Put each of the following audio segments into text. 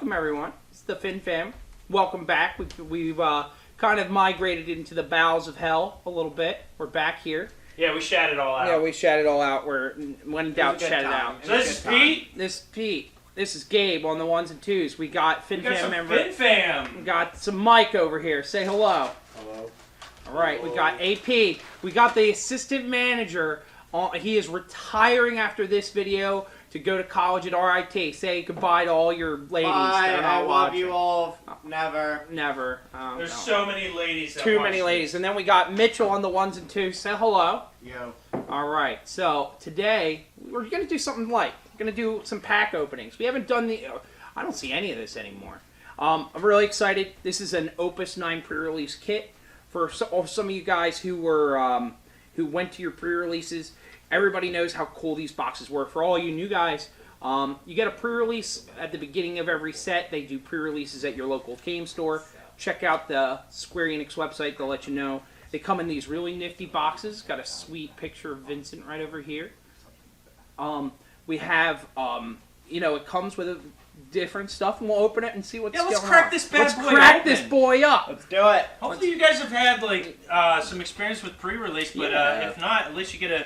welcome everyone. It's the Fin Fam. Welcome back. We've kind of migrated into the bowels of hell a little bit. We're back here. Yeah, we shat it all out. Yeah, we shat it all out. When in doubt, shat it out. So this is Pete. This is Pete. This is Gabe on the ones and twos. We got Fin Fam member. Fin Fam. We got some Mike over here. Say hello. Hello. All right, we got AP. We got the assistant manager. He is retiring after this video to go to college at RIT. Say goodbye to all your ladies. Bye, I love you all. Never. Never. There's so many ladies. Too many ladies. And then we got Mitchell on the ones and twos. Say hello. Yo. All right. So today we're going to do something light. We're going to do some pack openings. We haven't done the... I don't see any of this anymore. I'm really excited. This is an Opus 9 pre-release kit. For some of you guys who were who went to your pre-releases, everybody knows how cool these boxes were. For all you new guys, you get a pre-release at the beginning of every set. They do pre-releases at your local game store. Check out the Square Enix website. They'll let you know. They come in these really nifty boxes. Got a sweet picture of Vincent right over here. We have, it comes with different stuff, and we'll open it and see what's going on. Let's crack this bad boy Let's crack open. this boy up. Let's do it. Hopefully you guys have had some experience with pre-release, but if not, at least you get a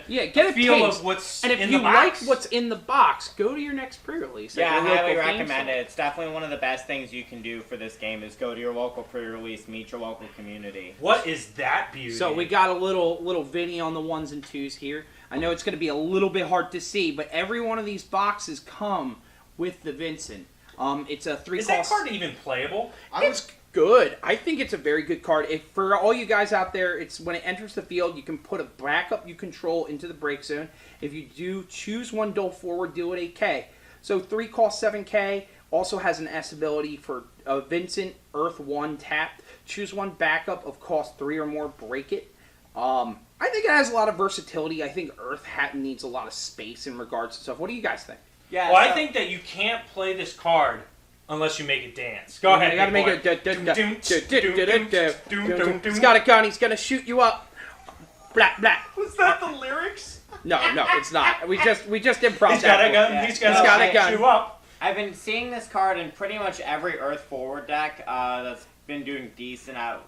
feel taste. of what's and in the if you box. like what's in the box, go to your next pre-release. Yeah, I highly recommend it. It's definitely one of the best things you can do for this game is go to your local pre-release, meet your local community. What is that beauty? So we got a little video on the ones and twos here. I know it's going to be a little bit hard to see, but every one of these boxes come with the Vincent. It's a 3 Is that card even playable? It's good. I think it's a very good card. If for all you guys out there, it's when it enters the field, you can put a backup you control into the break zone. If you do choose one duel forward, do it 8K. So 3 costs 7K. Also has an S ability for Vincent, Earth 1 tapped. Choose one backup of cost 3 or more, break it. I think it has a lot of versatility. I think Earth Hat needs a lot of space in regards to stuff. What do you guys think? Yeah. Well, I think that you can't play this card unless you make it dance. Go ahead. You gotta make it. He's got a gun. He's gonna shoot you up. Blah blah. Was that the lyrics? No, it's not. We just improv. He's got a gun. Yeah. He's got a gun. Shoot you up. I've been seeing this card in pretty much every Earth forward deck that's been doing decent at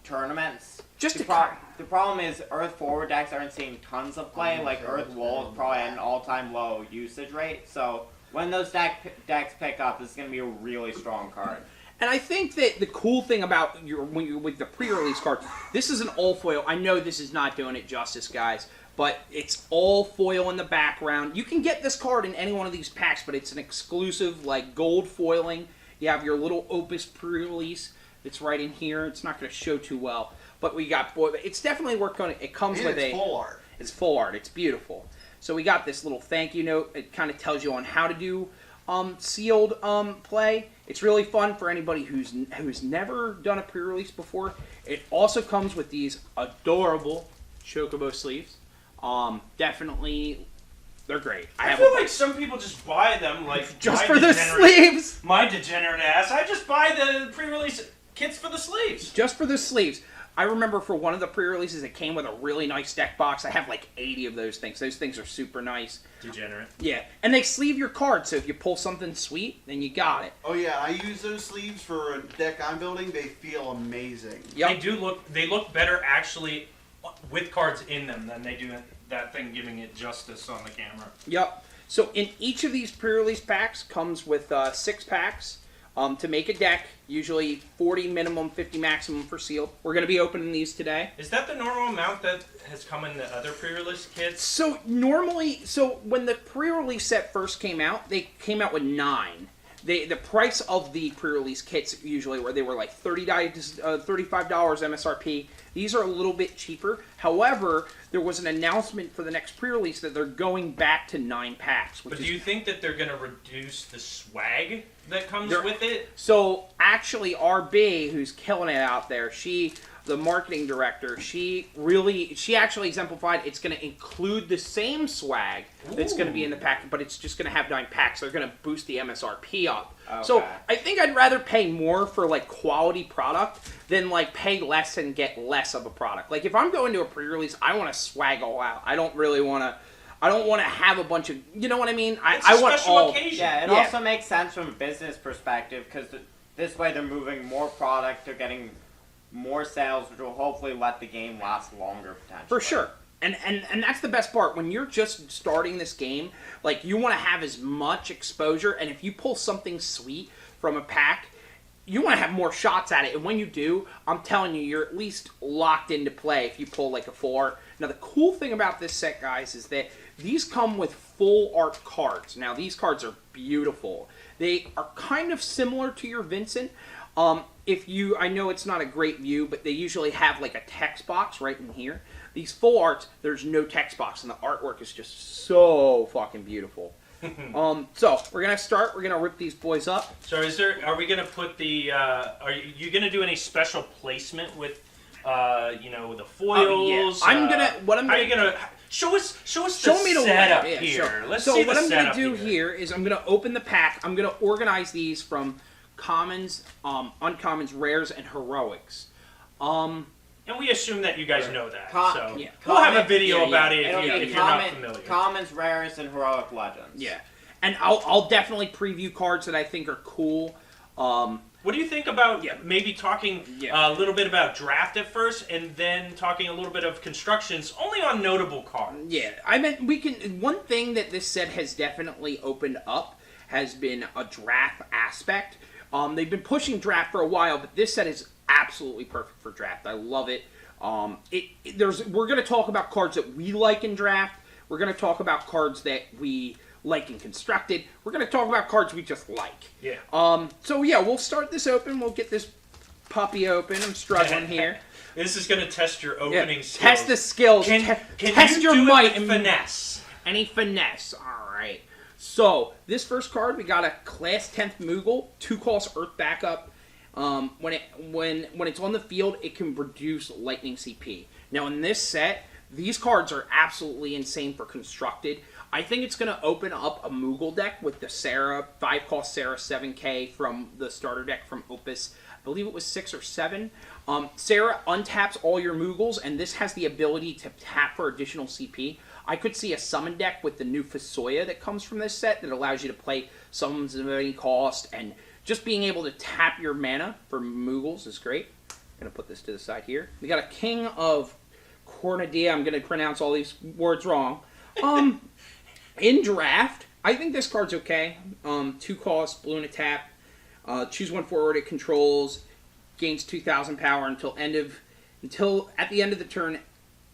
tournaments. The problem is Earth forward decks aren't seeing tons of play. Like Earth Wall is probably at an all-time low usage rate. So when those decks pick up, this is going to be a really strong card. And I think that the cool thing about with the pre-release card, this is an all foil. I know this is not doing it justice, guys, but it's all foil in the background. You can get this card in any one of these packs, but it's an exclusive like gold foiling. You have your little Opus pre-release. It's right in here. It's not going to show too well. But we got, it's definitely worth going. It comes with it's full art. It's full art. It's beautiful. So we got this little thank you note. It kind of tells you on how to do sealed play. It's really fun for anybody who's never done a pre-release before. It also comes with these adorable Chocobo sleeves. Definitely, they're great. I feel like some people just buy them like just for the sleeves. My degenerate ass. I just buy the pre-release kits for the sleeves. Just for the sleeves. I remember for one of the pre-releases, it came with a really nice deck box. I have like 80 of those things. Those things are super nice. Degenerate. Yeah, and they sleeve your card, so if you pull something sweet, then you got it. Oh yeah, I use those sleeves for a deck I'm building. They feel amazing. Yep. They look better actually with cards in them than they do that thing giving it justice on the camera. Yep. So in each of these pre-release packs comes with 6 packs. To make a deck, usually 40 minimum, 50 maximum for sealed. We're going to be opening these today. Is that the normal amount that has come in the other pre-release kits? So normally, when the pre-release set first came out, they came out with 9. The price of the pre-release kits usually were like $35 MSRP. These are a little bit cheaper. However, there was an announcement for the next pre-release that they're going back to 9 packs. But do you think that they're going to reduce the swag that comes with it? So actually, RB, who's killing it out there, the marketing director, she actually exemplified it's going to include the same swag that's going to be in the pack, but it's just going to have 9 packs. They're going to boost the MSRP up. Okay. So I think I'd rather pay more for like quality product than like pay less and get less of a product. Like if I'm going to a pre-release, I want to swag all out. I don't really want to. I don't want to have a bunch of, you know what I mean? It's I a want special all. occasion. Yeah, it Yeah. also makes sense from a business perspective because this way they're moving more product, they're getting more sales, which will hopefully let the game last longer potentially. For sure. And that's the best part. When you're just starting this game, like, you want to have as much exposure, and if you pull something sweet from a pack, you want to have more shots at it. And when you do, I'm telling you, you're at least locked into play if you pull like a 4. Now, the cool thing about this set, guys, is that these come with full art cards. Now, these cards are beautiful. They are kind of similar to your Vincent. I know it's not a great view, but they usually have like a text box right in here. These full arts, there's no text box, and the artwork is just so fucking beautiful. So we're gonna start. We're gonna rip these boys up. So are we gonna put the? Are you gonna do any special placement with, the foils? Yeah. How are you gonna show us the setup here? Sure. Let's so see what the I'm gonna setup do here is I'm gonna open the pack. I'm gonna organize these from commons, uncommons, rares, and heroics. And we assume that you guys know that. Yeah. We'll have a video Yeah, about it It'll be if you're not familiar. Commons, rares, and heroic legends. Yeah, and I'll definitely preview cards that I think are cool. What do you think about maybe talking a little bit about draft at first, and then talking a little bit of constructions, only on notable cards? Yeah, I mean, we can. One thing that this set has definitely opened up has been a draft aspect. They've been pushing draft for a while, but this set is absolutely perfect for draft. I love it. We're going to talk about cards that we like in draft. We're going to talk about cards that we like in constructed. We're going to talk about cards we just like. Yeah. So yeah, we'll start this open. We'll get this puppy open. I'm struggling here. This is going to test your opening skills. Test the skills. Can test you your do might it with finesse? Any finesse. All right. So this first card, we got a Class 10th Moogle, 2-cost Earth backup. When it's on the field, it can produce Lightning CP. Now in this set, these cards are absolutely insane for constructed. I think it's going to open up a Moogle deck with the Sarah 5-cost Sarah 7K from the starter deck from Opus. I believe it was 6 or 7. Sarah untaps all your Moogles, and this has the ability to tap for additional CP. I could see a summon deck with the new Fasoya that comes from this set that allows you to play summons of any cost, and just being able to tap your mana for Moogles is great. I'm going to put this to the side here. We got a King of Cornadia. I'm going to pronounce all these words wrong. In draft, I think this card's okay. 2 cost, blue and a tap. Choose 1 forward. It controls, gains 2,000 power until at the end of the turn.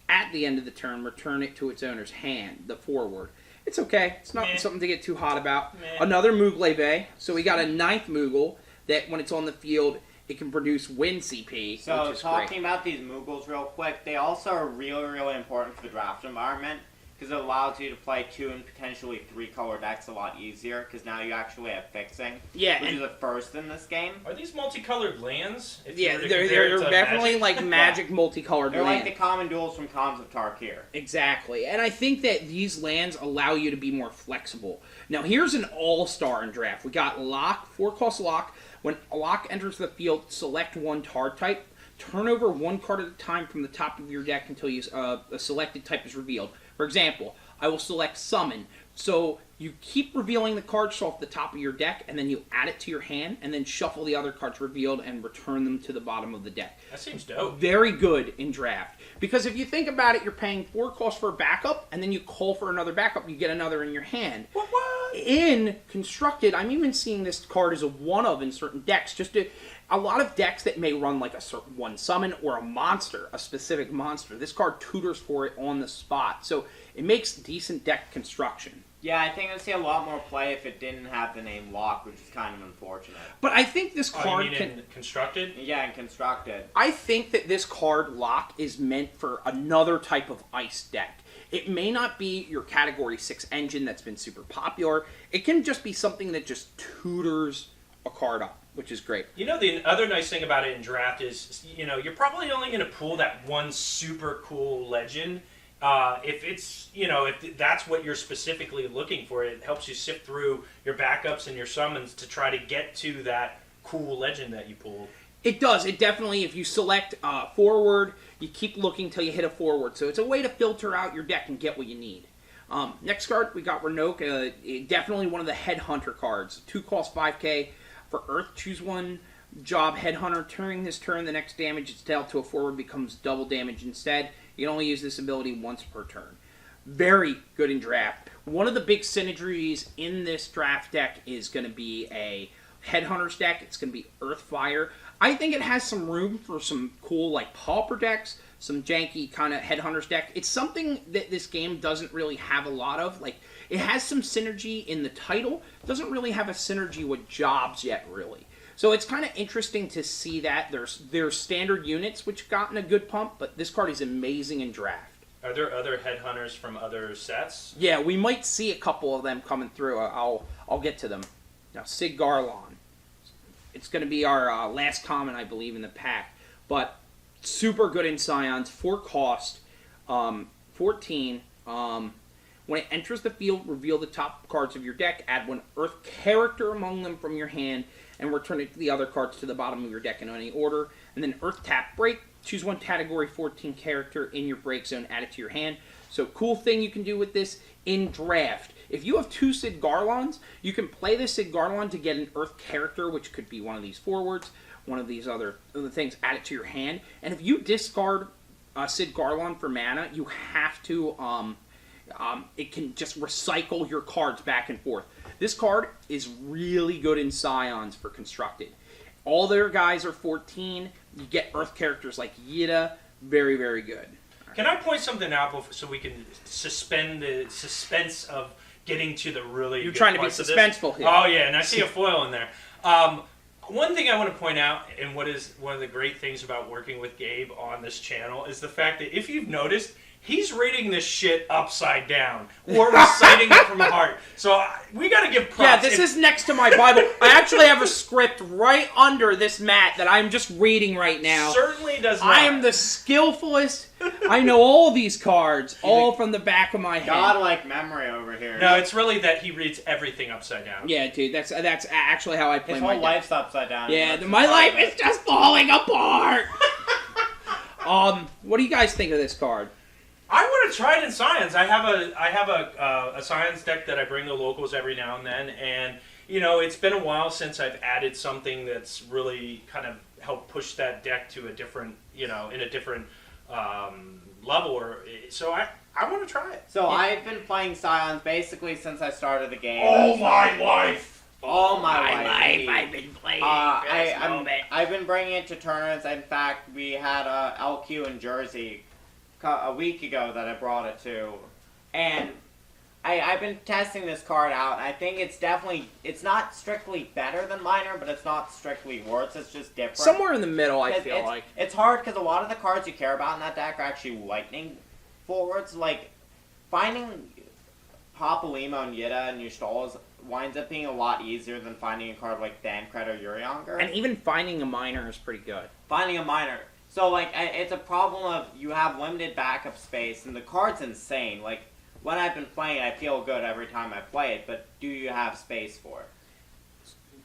At the end of the turn, return it to its owner's hand. The forward. It's okay. It's not something to get too hot about. Another Moogle Bay. So we got a 9th Moogle that when it's on the field, it can produce win CP. So which is talking great. about these Moogles real quick, they also are really, really important for the draft environment because it allows you to play 2 and potentially 3 color decks a lot easier because now you actually have fixing. Yeah, which is a first in this game. Are these multicolored lands? Yeah, they're definitely Magic? like Magic multicolored They're lands. like the common duels from Cons of Tarkir. Exactly, and I think that these lands allow you to be more flexible. Now, here's an all-star in draft. We got Lock, 4-cost Lock. When a Lock enters the field, select 1 card type. Turn over 1 card at a time from the top of your deck until a selected type is revealed. For example, I will select Summon. So you keep revealing the cards off the top of your deck, and then you add it to your hand, and then shuffle the other cards revealed and return them to the bottom of the deck. That seems dope. Very good in draft. Because if you think about it, you're paying 4 costs for a backup, and then you call for another backup, you get another in your hand. What? In Constructed, I'm even seeing this card as a one-of in certain decks. A lot of decks that may run like a certain 1 summon or a monster, a specific monster. This card tutors for it on the spot. So it makes decent deck construction. Yeah, I think I'd see a lot more play if it didn't have the name Lock, which is kind of unfortunate. But I think this card in constructed? Yeah, and constructed. I think that this card, Lock, is meant for another type of ice deck. It may not be your Category 6 engine that's been super popular. It can just be something that just tutors a card up, which is great. You know, the other nice thing about it in draft is, you're probably only going to pull that one super cool legend. If that's what you're specifically looking for, it helps you sift through your backups and your summons to try to get to that cool legend that you pulled. It does. It definitely, if you select forward, you keep looking till you hit a forward. So it's a way to filter out your deck and get what you need. Next card, we got Renoke, definitely one of the Headhunter cards. 2 cost 5k for Earth. Choose one job Headhunter. During this turn, the next damage it's dealt to a forward becomes double damage instead. You can only use this ability once per turn. Very good in draft. One of the big synergies in this draft deck is going to be a Headhunters deck. It's going to be Earth Fire. I think it has some room for some cool like Pauper decks, some janky kind of Headhunters deck. It's something that this game doesn't really have a lot of. Like, it has some synergy in the title. It doesn't really have a synergy with jobs yet, really. So it's kind of interesting to see that. There's standard units which gotten a good pump, but this card is amazing in draft. Are there other Headhunters from other sets? Yeah, we might see a couple of them coming through. I'll get to them. Now, Sid Garlon. It's going to be our last common, I believe, in the pack. But super good in Scions. 4 cost. 14. When it enters the field, reveal the top cards of your deck. Add 1 Earth character among them from your hand. And return it to the other cards to the bottom of your deck in any order. And then Earth tap break. Choose 1 category 14 character in your break zone. Add it to your hand. So cool thing you can do with this in draft. If you have 2 Sid Garlons, you can play this Sid Garlon to get an Earth character, which could be one of these forwards, one of these other things, add it to your hand. And if you discard Sid Garlon for mana, you have to, it can just recycle your cards back and forth. This card is really good in Scions for Constructed. All their guys are 14. You get Earth characters like Yida. Very, very good. Can I point something out so we can suspend the suspense of getting to the really You're good trying to be parts of this? suspenseful here. Oh, yeah, and I see a foil in there. One thing I want to point out, and what is one of the great things about working with Gabe on this channel, is the fact that if you've noticed, he's reading this shit upside down or reciting it from heart. So we got to give props. Yeah, this is next to my Bible. I actually have a script right under this mat that I'm just reading right now. Certainly does not. I am the skillfulest. I know all these cards, all from the back of my head. Godlike memory over here. No, it's really that he reads everything upside down. Yeah, dude, that's actually how I play His my whole deck. life's upside down. Yeah, my life is just falling apart. What do you guys think of this card? I want to try it in Scions. I have a Scions deck that I bring to locals every now and then, and you know it's been a while since I've added something that's really kind of helped push that deck to a different, in a different level. So I want to try it. So I've been playing Scions basically since I started the game. All my life. All my life. I've been playing I've been bringing it to tournaments. In fact, we had LQ in Jersey a week ago that I brought it to, and I've been testing this card out. I think it's not strictly better than Minor, but it's not strictly worse. It's just different. Somewhere in the middle, I feel like. It's hard because a lot of the cards you care about in that deck are actually lightning forwards. Like, finding Papalymo and Yida and your stalls winds up being a lot easier than finding a card like Thancred or Urianger. And even finding a Minor is pretty good. Finding a Minor. So, like, it's a problem of you have limited backup space, and the card's insane. Like, when I've been playing, I feel good every time I play it, but do you have space for it?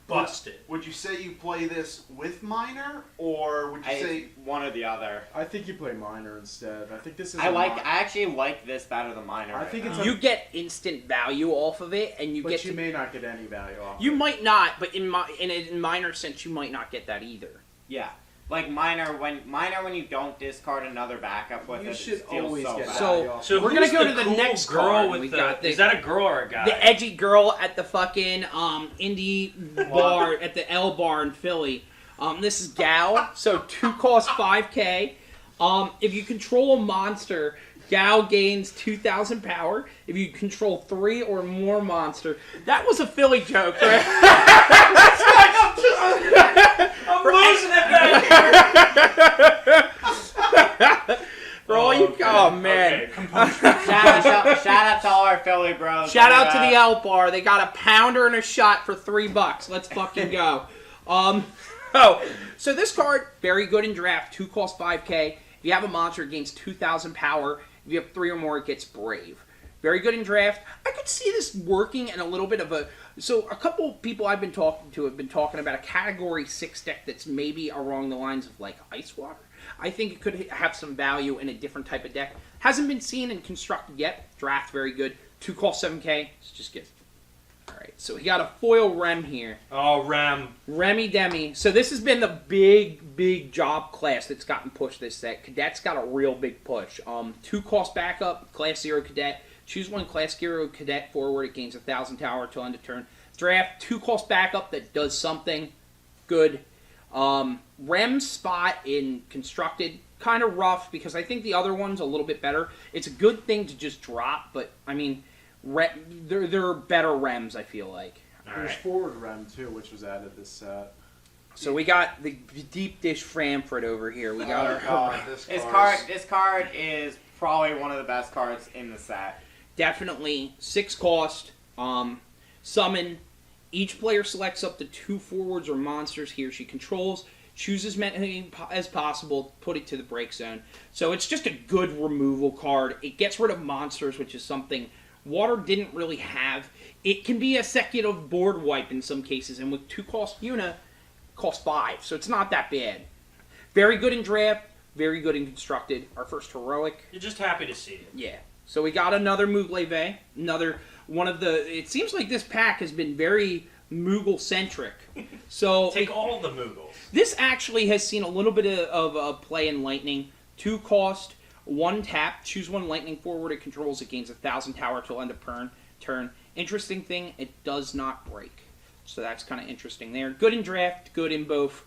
Busted. Would you say you play this with Minor, or would you say one or the other? I think you play Minor instead. I think this is. I actually like this better than Minor. I think it's you get instant value off of it, and but you may not get any value off. You might not, but in a Minor sense, you might not get that either. Yeah. Like Minor, when you don't discard another backup with you it, should it feels always so get bad. value off. So we're gonna go to the cool next girl card. with We got is that a girl or a guy? The edgy girl at the fucking indie bar at the L bar in Philly. This is Gal. So 2 costs 5k. If you control a monster, Gal gains 2,000 power. If you control 3 or more monster, that was a Philly joke, right? I'm losing it back here. For all you, oh man! Okay. Shout out to all our Philly bros. Shout out to the L bar. They got a pounder and a shot for $3. Let's fucking go. So this card very good in draft. 2 costs 5k. If you have a monster, it gains 2,000 power. If you have 3 or more, it gets brave. Very good in draft. I could see this working in a little bit of a... So a couple people I've been talking to have been talking about a Category 6 deck that's maybe along the lines of like Ice Water. I think it could have some value in a different type of deck. Hasn't been seen and constructed yet. Draft very good. 2 cost 7K. Let's just get. All right, so we got a foil Rem here. Oh, Rem. Remy Demi. So this has been the big job class that's gotten pushed this set. Cadet's got a real big push. 2 cost backup, Class 0 Cadet. Choose one Class 0 Cadet forward. It gains 1,000 tower till end of turn. Draft 2 cost backup that does something good. Rem spot in constructed, kind of rough because I think the other one's a little bit better. It's a good thing to just drop, but I mean, there are better Rems, I feel like. There's forward Rem too, which was added this set. So we got the deep dish Framford over here. We got our This card is probably one of the best cards in the set. Definitely 6 cost. Summon. Each player selects up to 2 forwards or monsters he or she controls. Choose as many as possible. Put it to the break zone. So it's just a good removal card. It gets rid of monsters, which is something Water didn't really have. It can be a secutive board wipe in some cases, and with 2 cost Yuna, cost 5, so it's not that bad. Very good in draft, very good in constructed. Our first heroic. You're just happy to see it. Yeah. So we got another Moogleve, another one of the. It seems like this pack has been very Moogle centric. So take all the Moogles. This actually has seen a little bit of play in Lightning. 2 cost. 1 tap, choose 1 lightning forward it controls, it gains 1,000 tower till end of turn. Interesting thing, it does not break. So that's kind of interesting there. Good in draft, good in both.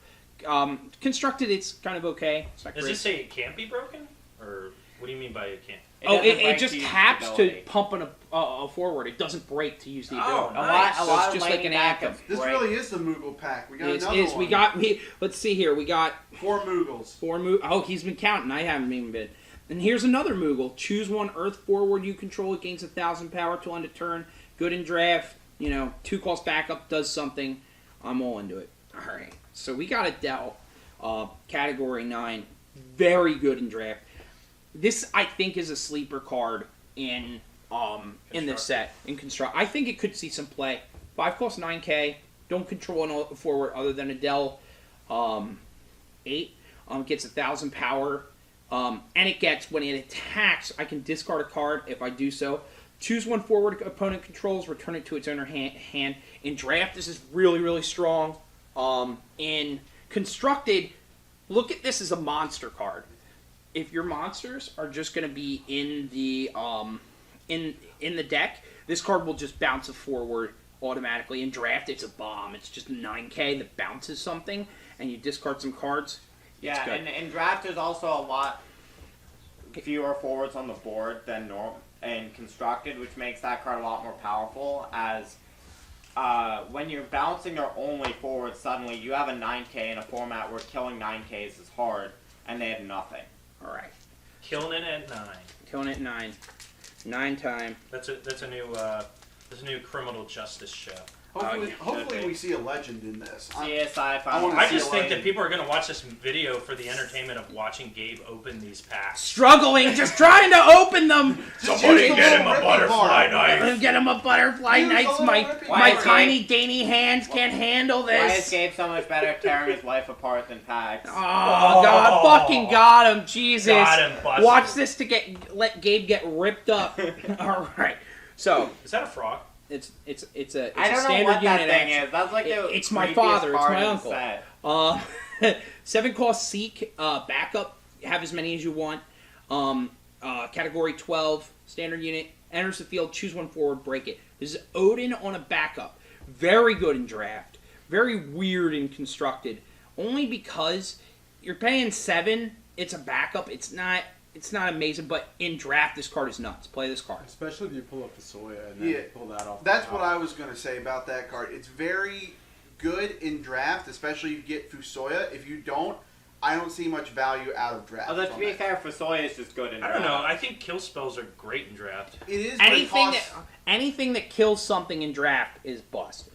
Constructed, it's kind of okay. It's not Does great. it say it can't be broken? Or what do you mean by it can't? It just taps to pump a forward. It doesn't break to use the ability. Nice. A lot it's just of like an anthem. This really is the Moogle pack. We got another one. We got. Let's see here. We got 4 Moogles. 4 Moogles. Oh, he's been counting. I haven't even been. And here's another Moogle. Choose 1 Earth forward you control. It gains 1,000 power till end of turn. Good in draft. 2 cost backup does something. I'm all into it. All right. So we got a Dell, category 9. Very good in draft. This I think is a sleeper card in this set in construct. I think it could see some play. 5 cost 9K. Don't control a forward other than a Dell 8. Gets 1,000 power. And it gets, when it attacks, I can discard a card if I do so. Choose 1 forward opponent controls, return it to its owner hand. In draft, this is really, really strong. In constructed, look at this as a monster card. If your monsters are just going to be in the in the deck, this card will just bounce a forward automatically. In draft, it's a bomb. It's just 9K that bounces something, and you discard some cards. Yeah, and in draft there's also a lot fewer forwards on the board than normal and constructed, which makes that card a lot more powerful. As when you're bouncing your only forward, suddenly you have a 9K in a format where killing 9Ks is hard, and they have nothing. All right, Killing it at 9. Killing it 9. 9 time. That's a new criminal justice show. Hopefully we see a legend in this. I just think that people are going to watch this video for the entertainment of watching Gabe open these packs. Struggling, just trying to open them. Somebody get him a butterfly knife. Get him a butterfly knife. My tiny, dainty hands can't handle this. Why is Gabe so much better at tearing his life apart than packs? Oh, God, fucking got him. Jesus. Got him, busted. Watch this to let Gabe get ripped up. All right. So. Is that a frog? It's a standard I don't know what that unit thing action. is. That's like It's my father. It's my uncle. Set. 7 cost Seek, backup, have as many as you want. Category 12, standard unit, enters the field, choose 1 forward, break it. This is Odin on a backup. Very good in draft. Very weird in constructed. Only because you're paying 7, it's a backup. It's not amazing, but in draft, this card is nuts. Play this card. Especially if you pull up the Soya and then pull that off. That's what I was going to say about that card. It's very good in draft, especially if you get Fusoya. If you don't, I don't see much value out of draft. Although, to be fair, Fusoya is just good in draft. I don't know. I think kill spells are great in draft. It is, but anything that kills something in draft is busted.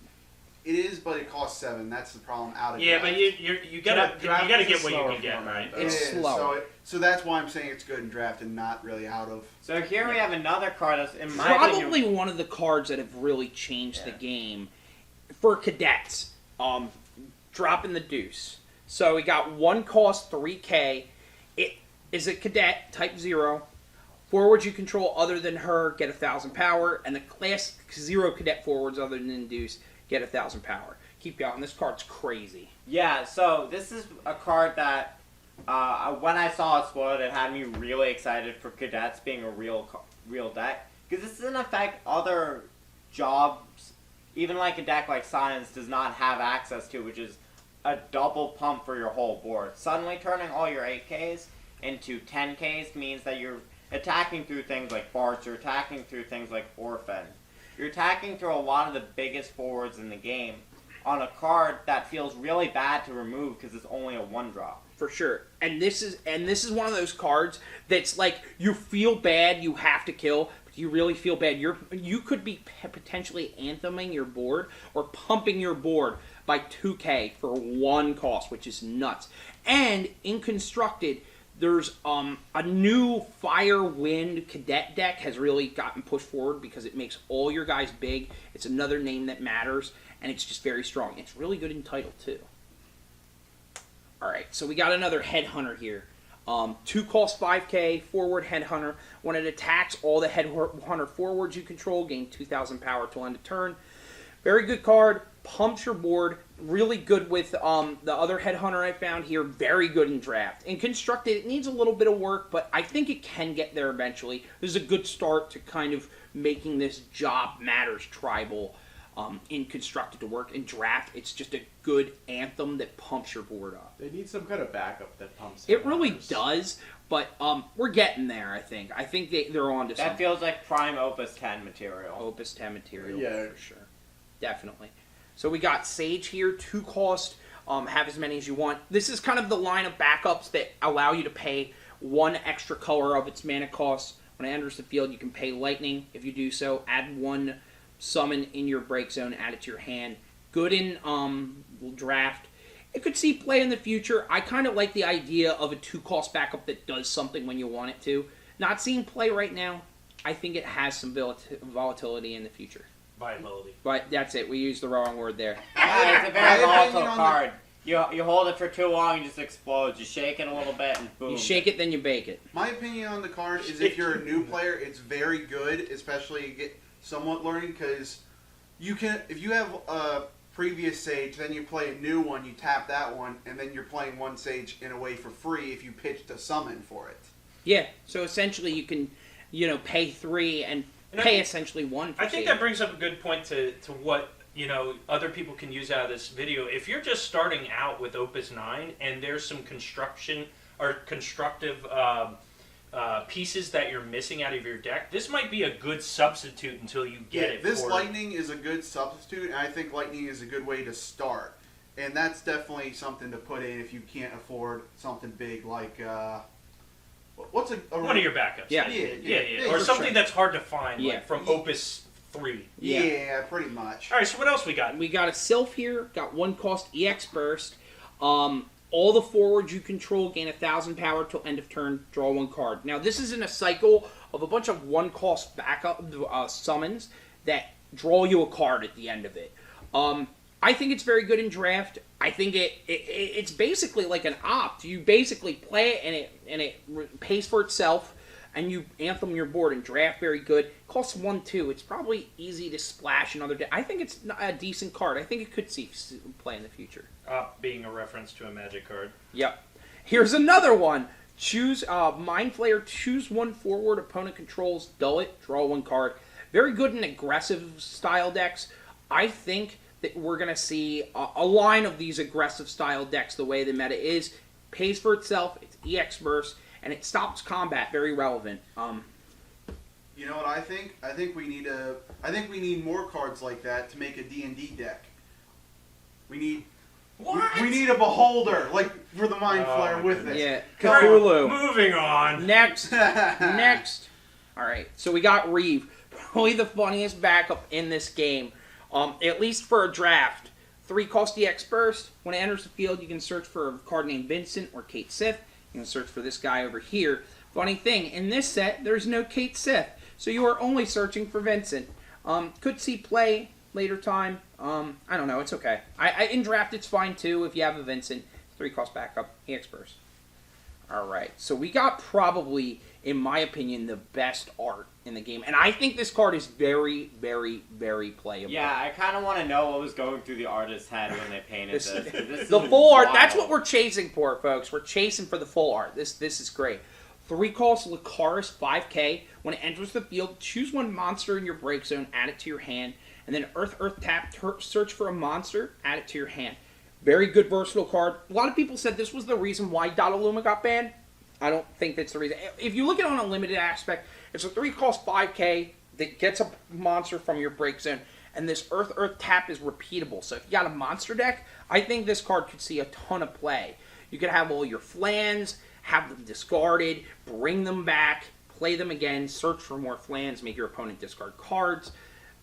It is, but it costs 7. That's the problem out of draft. But you gotta get what you can get, right? It's slow. So that's why I'm saying it's good in draft and not really out of. So here we have another card that's in my opinion, probably one of the cards that have really changed the game for cadets. Dropping the deuce. So we got 1 cost 3K. It is a cadet type 0. Forwards you control other than her get 1,000 power, and the class 0 cadet forwards other than Induce get 1,000 power. Keep going. This card's crazy. Yeah, so this is a card that when I saw it spoiled, it had me really excited for cadets being a real deck. Because this is in effect other jobs, even like a deck like Science does not have access to, which is a double pump for your whole board. Suddenly turning all your 8Ks into 10Ks means that you're attacking through things like Barts, you're attacking through things like Orphan. You're attacking through a lot of the biggest forwards in the game on a card that feels really bad to remove because it's only a 1-drop. For sure. And this is one of those cards that's like, you feel bad, you have to kill, but you really feel bad. You could be potentially antheming your board or pumping your board by 2K for 1 cost, which is nuts. And in Constructed, there's a new Fire Wind Cadet deck has really gotten pushed forward because it makes all your guys big. It's another name that matters, and it's just very strong. It's really good in Title, too. Alright, so we got another Headhunter here. 2 cost 5K, forward Headhunter. When it attacks all the Headhunter forwards you control, gain 2,000 power till end of turn. Very good card. Pumps your board. Really good with the other Headhunter I found here. Very good in Draft. In Constructed, it needs a little bit of work, but I think it can get there eventually. This is a good start to kind of making this Job Matters tribal in Constructed to work. In Draft, it's just a good anthem that pumps your board up. They need some kind of backup that pumps it really Headhunters. does, but we're getting there, I think. I think they're on to something. That feels like prime Opus 10 material. Opus 10 material, Yeah. for sure. Definitely. So we got Sage here, 2 cost, have as many as you want. This is kind of the line of backups that allow you to pay 1 extra color of its mana cost. When it enters the field, you can pay Lightning. If you do so, add 1 summon in your break zone, add it to your hand. Good in Draft. It could see play in the future. I kind of like the idea of a 2 cost backup that does something when you want it to. Not seeing play right now. I think it has some volatility in the future. Viability. But that's it. We used the wrong word there. Yeah, it's a very volatile card. You hold it for too long, it just explodes. You shake it a little bit, and boom. You shake it, then you bake it. My opinion on the card is if you're a new player, it's very good, especially you get somewhat learning, because you can, if you have a previous Sage, then you play a new one, you tap that one, and then you're playing 1 Sage in a way for free if you pitched a summon for it. Yeah, so essentially you can, pay 3 and pay essentially 1 for I think Sage. that brings up a good point to what other people can use out of this video. If you're just starting out with Opus 9 and there's some construction or constructive pieces that you're missing out of your deck, this might be a good substitute until you get it. This Lightning is a good substitute, and I think Lightning is a good way to start. And that's definitely something to put in if you can't afford something big like what's a one of your backups. Yeah, or something that's hard to find, Yeah. like from Opus 3. Yeah, pretty much. All right, so what else we got? We got a Sylph here, got 1 cost EX Burst. All the forwards you control gain 1,000 power till end of turn, draw 1 card. Now, this is in a cycle of a bunch of 1 cost backup summons that draw you a card at the end of it. I think it's very good in Draft. I think it's basically like an opt. You basically play it and it pays for itself, and you anthem your board in Draft. Very good. It costs 1, 2. It's probably easy to splash another day. I think it's a decent card. I think it could see play in the future. Being a reference to a Magic card. Yep. Here's another one. Choose Mind Flayer. Choose 1 forward. Opponent controls. Dull it. Draw 1 card. Very good in aggressive style decks. I think that we're going to see a line of these aggressive style decks the way the meta is. Pays for itself. It's EX Burst. And it stops combat. Very relevant. You know what I think? I think we need more cards like that to make a D&D deck. We need a beholder, like for the Mind Flayer with it. Yeah, Cthulhu. Moving on. Next. All right, so we got Reeve. Probably the funniest backup in this game, at least for a draft. 3 cost EX Burst. When it enters the field, you can search for a card named Vincent or Kate Sith. You can search for this guy over here. Funny thing, in this set, there's no Kate Sith, so you are only searching for Vincent. Could see play later time. I don't know. It's okay. In draft, it's fine too if you have a Vincent. 3 cost backup, EX Burst. All right, so we got probably, in my opinion, the best art in the game, and I think this card is very, very, very playable. Yeah, I kind of want to know what was going through the artist's head when they painted this. This The is full art, wild. that's what we're chasing for, folks. We're chasing for the full art. This is great. 3-cost Lucaris 5K. When it enters the field, choose one monster in your break zone, add it to your hand, and then Earth tap, search for a monster, add it to your hand. Very good versatile card. A lot of people said this was the reason why Dottaluma got banned. I don't think that's the reason. If you look at it on a limited aspect, it's a 3-cost 5K that gets a monster from your break zone, and this Earth tap is repeatable. So if you got a monster deck, I think this card could see a ton of play. You could have all your flans, have them discarded, bring them back, play them again, search for more flans, make your opponent discard cards.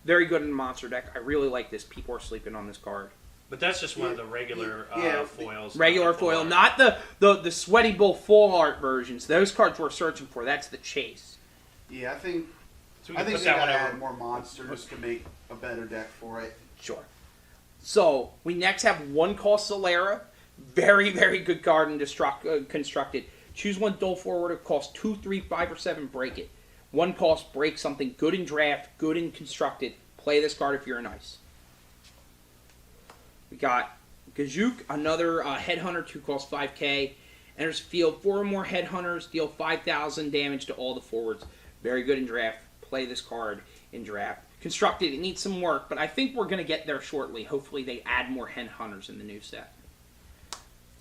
Very good in the monster deck. I really like this. People are sleeping on this card. But that's just one of the regular foils. Regular foil, not the Sweaty Bull full art versions. Those cards we're searching for. That's the chase. Yeah, I think So we I can think put they that gotta one add over. more monsters to make a better deck for it. Sure. So we next have 1-cost Solera. Very, very good card and constructed. Choose one dual forward. It costs 2, 3, 5, or 7. Break it. 1-cost. Break something good in draft, good in constructed. Play this card if you're an ice. We got Gajuk, another Headhunter, 2-cost 5K. Enters field, 4 or more Headhunters, deal 5,000 damage to all the forwards. Very good in draft. Play this card in draft. Constructed, it needs some work, but I think we're going to get there shortly. Hopefully they add more Headhunters in the new set.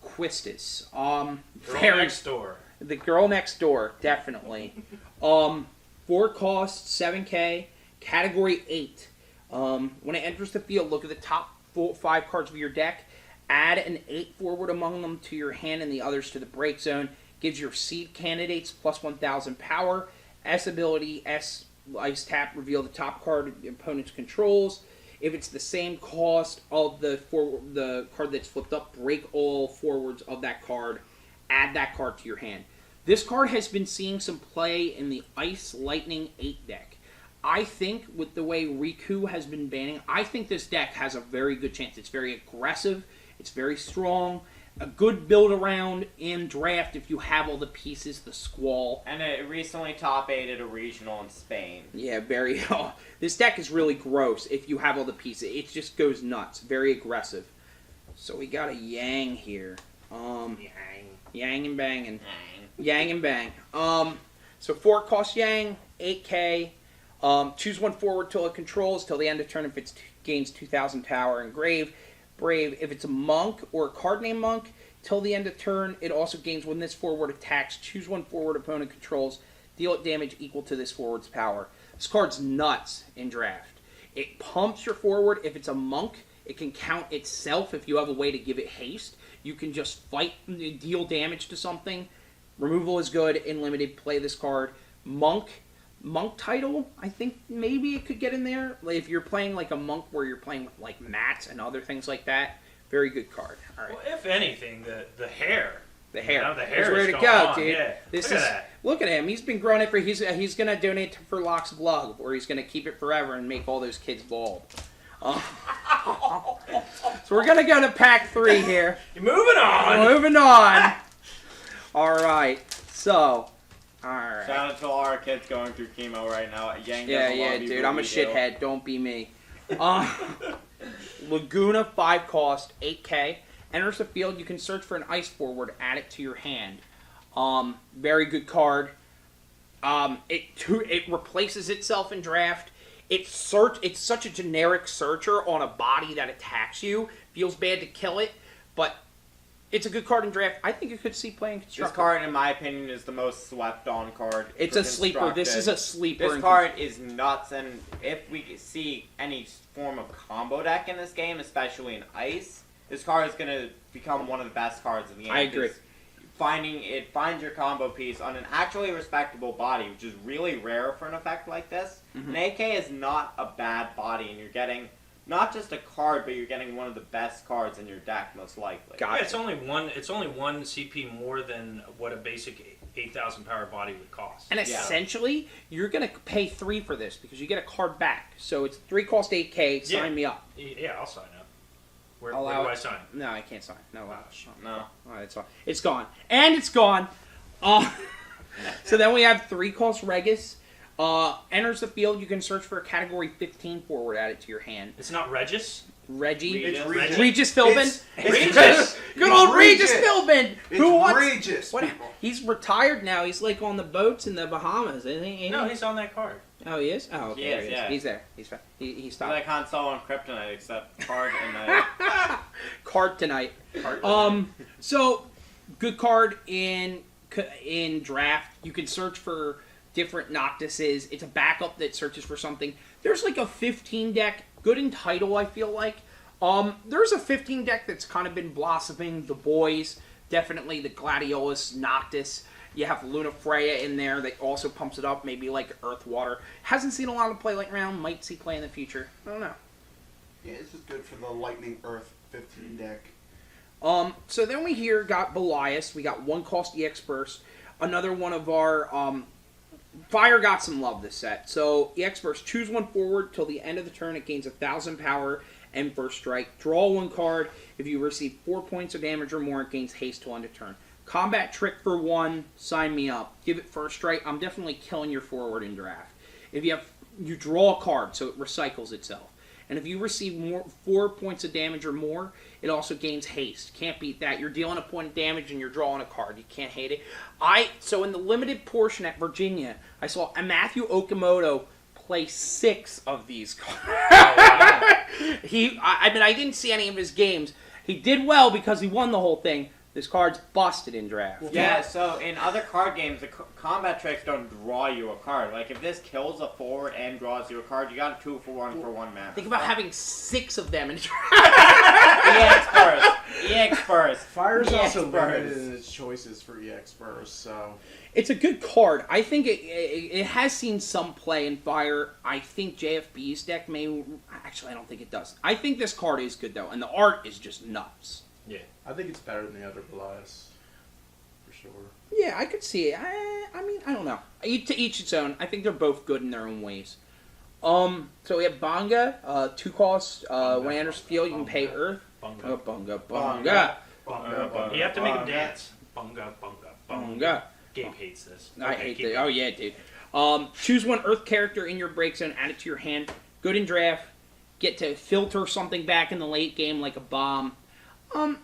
Quistis. Girl next door. The girl next door, definitely. 4 costs, 7K, category 8. When it enters the field, look at the top 5 cards of your deck. Add an 8 forward among them to your hand and the others to the break zone. Gives your seed candidates plus 1,000 power. S ability, S ice tap, reveal the top card the opponent's controls. If it's the same cost of the card that's flipped up, break all forwards of that card. Add that card to your hand. This card has been seeing some play in the Ice Lightning 8 deck. I think with the way Riku has been banning, I think this deck has a very good chance. It's very aggressive. It's very strong. A good build around in draft if you have all the pieces, the Squall. And it recently top 8'd a regional in Spain. Yeah, very. This deck is really gross if you have all the pieces. It just goes nuts. Very aggressive. So we got a Yang here. Yang and banging. Yang and bang. So 4 cost Yang, 8K. Choose one forward till it controls. Till the end of turn if it gains 2,000 power. And Brave. If it's a monk or a card named Monk, till the end of turn, it also gains when this forward attacks. Choose one forward opponent controls. Deal it damage equal to this forward's power. This card's nuts in draft. It pumps your forward. If it's a monk, it can count itself if you have a way to give it haste. You can just fight, deal damage to something. Removal is good in limited. Play this card. Monk title, I think maybe it could get in there. Like if you're playing like a monk where you're playing with like mats and other things like that. Very good card. All right. Well, if anything, the hair. The hair. You know, the hair is where is to going go, on. dude. Yeah. This Look is at that. look at him. He's been growing it for he's gonna donate for Locks of Love, or he's gonna keep it forever and make all those kids bald. So we're gonna go to pack 3 here. You're moving on. Moving on. All right. So. Alright. Shout out to all our kids going through chemo right now. Yang Yeah, doesn't love you, dude. but I'm a we do. shithead. Don't be me. Laguna 5 cost, 8K. Enters the field. You can search for an ice forward. Add it to your hand. Very good card. It replaces itself in draft. It's such a generic searcher on a body that attacks you. Feels bad to kill it, but it's a good card in draft. I think you could see playing This constructed. card, in my opinion, is the most slept on card. It's for a sleeper. This is a sleeper. This card is nuts, and if we see any form of combo deck in this game, especially in Ice, this card is going to become one of the best cards in the game. I agree. Finds your combo piece on an actually respectable body, which is really rare for an effect like this. Mm-hmm. An AK is not a bad body, and you're getting not just a card, but you're getting one of the best cards in your deck, most likely. Got Yeah, it. it's only one CP more than what a basic 8,000 power body would cost. And essentially, you're going to pay 3 for this because you get a card back. So it's 3 cost 8K. Sign Yeah. me up. Yeah, I'll sign up. Where Allow do it. I sign? No, I can't sign. No. No. Oh, it's gone. And it's gone. So then we have 3 cost Regis. Enters the field, you can search for a category 15 forward added to your hand. It's not Regis. Reggie. Regis. Regis. Regis Philbin. Regis. Good old Regis Regis. Philbin. It's Who wants? Regis, What? people. He's retired now. He's like on the boats in the Bahamas, isn't he? No, he's on that card. Oh, he is? Oh, okay. He there is, he is. yeah. He's there. He's fine. He He's stopped. like Han Solo on Kryptonite, except card and Card tonight. Card. So good card in draft. You can search for different Noctises. It's a backup that searches for something. There's like a 15 deck, good in title, I feel like. There's a 15 deck that's kind of been blossoming. The boys, definitely the Gladiolus Noctis. You have Luna Freya in there that also pumps it up, maybe like Earth Water. Hasn't seen a lot of play like round, might see play in the future. I don't know. Yeah, this is good for the Lightning Earth 15 deck. So then we here got Belias. We got 1 cost EX Burst. Another one of our Fire got some love this set. So EX Burst, choose 1 forward till the end of the turn. It gains 1,000 power and first strike. Draw 1 card. If you receive 4 points of damage or more, it gains haste till end of turn. Combat Trick for 1. Sign me up. Give it first strike. I'm definitely killing your forward in draft. If you draw a card, so it recycles itself. And if you receive 4 points of damage or more, it also gains haste. Can't beat that. You're dealing a point of damage and you're drawing a card. You can't hate it. So in the limited portion at Virginia, I saw Matthew Okamoto play 6 of these cards. I didn't see any of his games. He did well because he won the whole thing. This card's busted in draft. Yeah, so in other card games, the combat tricks don't draw you a card. Like, if this kills a forward and draws you a card, you got a 2 for 1 for 1 mana. Think about having 6 of them in draft. EX Burst. EX Burst. Fire's EX also Burst. limited in its choices for EX Burst, so... It's a good card. I think it has seen some play in Fire. I think JFB's deck may... Actually, I don't think it does. I think this card is good, though, and the art is just nuts. Yeah. I think it's better than the other Belias, for sure. Yeah, I could see it. I mean, I don't know. To each its own. I think they're both good in their own ways. So we have Bonga, 2 costs. When it enters field, you can pay Earth. Bunga. Bunga. Bunga, bunga. You have to make him dance. Bunga, bunga, bunga. Gabe hates this. I hate that. Oh, yeah, dude. Choose 1 Earth character in your break zone, add it to your hand. Good in draft. Get to filter something back in the late game like a bomb.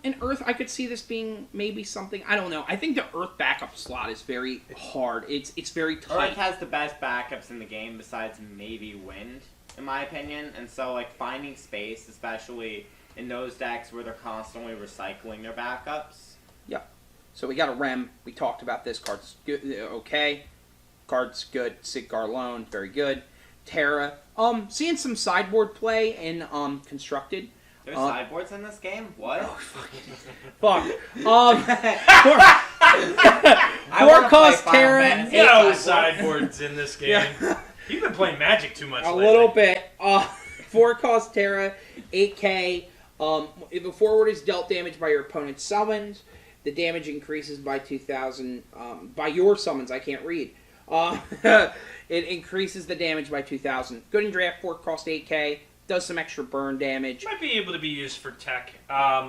In Earth, I could see this being maybe something. I don't know. I think the Earth backup slot is very hard. It's very tight. Earth has the best backups in the game besides maybe Wind, in my opinion. And so, like, finding space, especially in those decks where they're constantly recycling their backups. Yeah. So we got a Rem. We talked about this. Card's good. Okay. Card's good. Siggar Loan. Very good. Terra. Seeing some sideboard play in Constructed. There's sideboards in this game? What? Fuck. I 4 cost Terra. Fantasy. No sideboards in this game. Yeah. You've been playing Magic too much A lately. little bit. 4 cost Terra, 8k. If a forward is dealt damage by your opponent's summons, the damage increases by 2,000. By your summons, I can't read. It increases the damage by 2,000. Good in draft, 4 cost 8k. Does some extra burn damage. Might be able to be used for tech.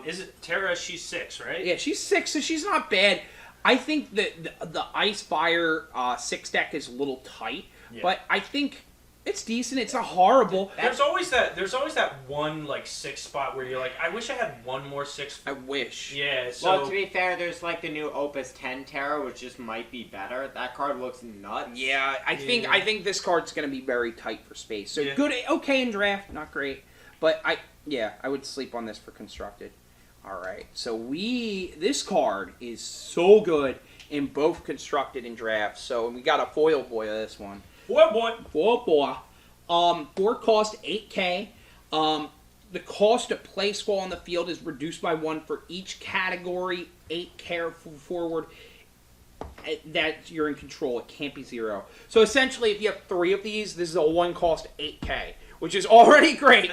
Is it Terra? She's 6, right? Yeah, she's 6, so she's not bad. I think that the Ice Fire 6 deck is a little tight, but I think it's decent. It's not horrible. There's always that one like 6 spot where you're like, I wish I had one more 6. I wish. Yeah. So Well, to be fair, there's like the new Opus 10 Terra, which just might be better. That card looks nuts. Yeah, I think this card's going to be very tight for space. So good, okay in draft, not great, but I would sleep on this for Constructed. All right, so this card is so good in both Constructed and draft. So we got a foil boy of this one. what boy? Foil boy. 4 cost 8k. The cost to play Squall on the field is reduced by 1 for each category 8 careful forward that you're in control. It can't be 0. So essentially, if you have 3 of these, this is a 1 cost 8k, which is already great.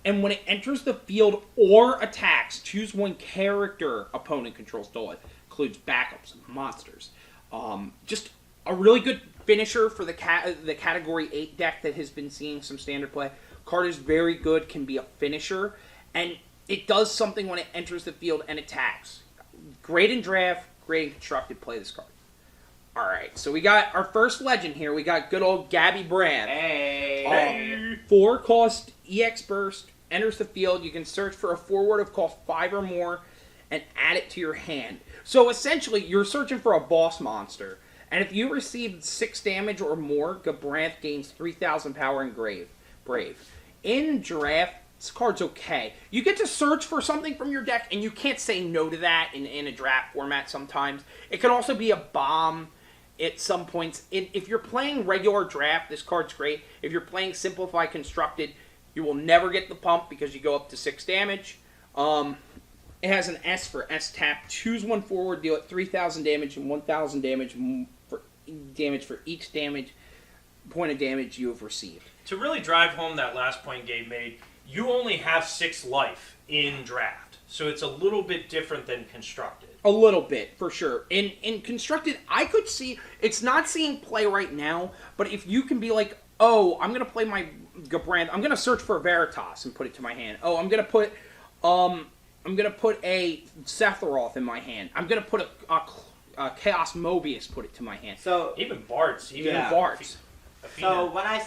And when it enters the field or attacks, choose 1 character opponent controls. It includes backups and monsters. Just a really good finisher for the category 8 deck that has been seeing some standard play. Card is very good, can be a finisher, and it does something when it enters the field and attacks. Great in draft, Great and constructed, play this card. Alright, so we got our first legend here. We got good old Gabby Brand. Hey. 4 cost EX Burst, enters the field. You can search for a forward of cost 5 or more and add it to your hand. So essentially, you're searching for a boss monster. And if you receive 6 damage or more, Gabranth gains 3,000 power and Brave. In draft, this card's okay. You get to search for something from your deck, and you can't say no to that in a draft format sometimes. It can also be a bomb at some points. If you're playing regular draft, this card's great. If you're playing Simplify Constructed, you will never get the pump because you go up to 6 damage. It has an S for S-tap. Choose one forward, deal it 3,000 damage and 1,000 damage for each point of damage you have received. To really drive home that last point Gabe made, you only have 6 life in draft. So it's a little bit different than constructed. A little bit, for sure. In constructed, I could see, it's not seeing play right now, but if you can be like, oh, I'm going to play my Gabranth, I'm going to search for a Veritas and put it to my hand. Oh, I'm going to put a Sephiroth in my hand. I'm going to put a Chaos Mobius, put it to my hand. So even Bards. Bards. So when I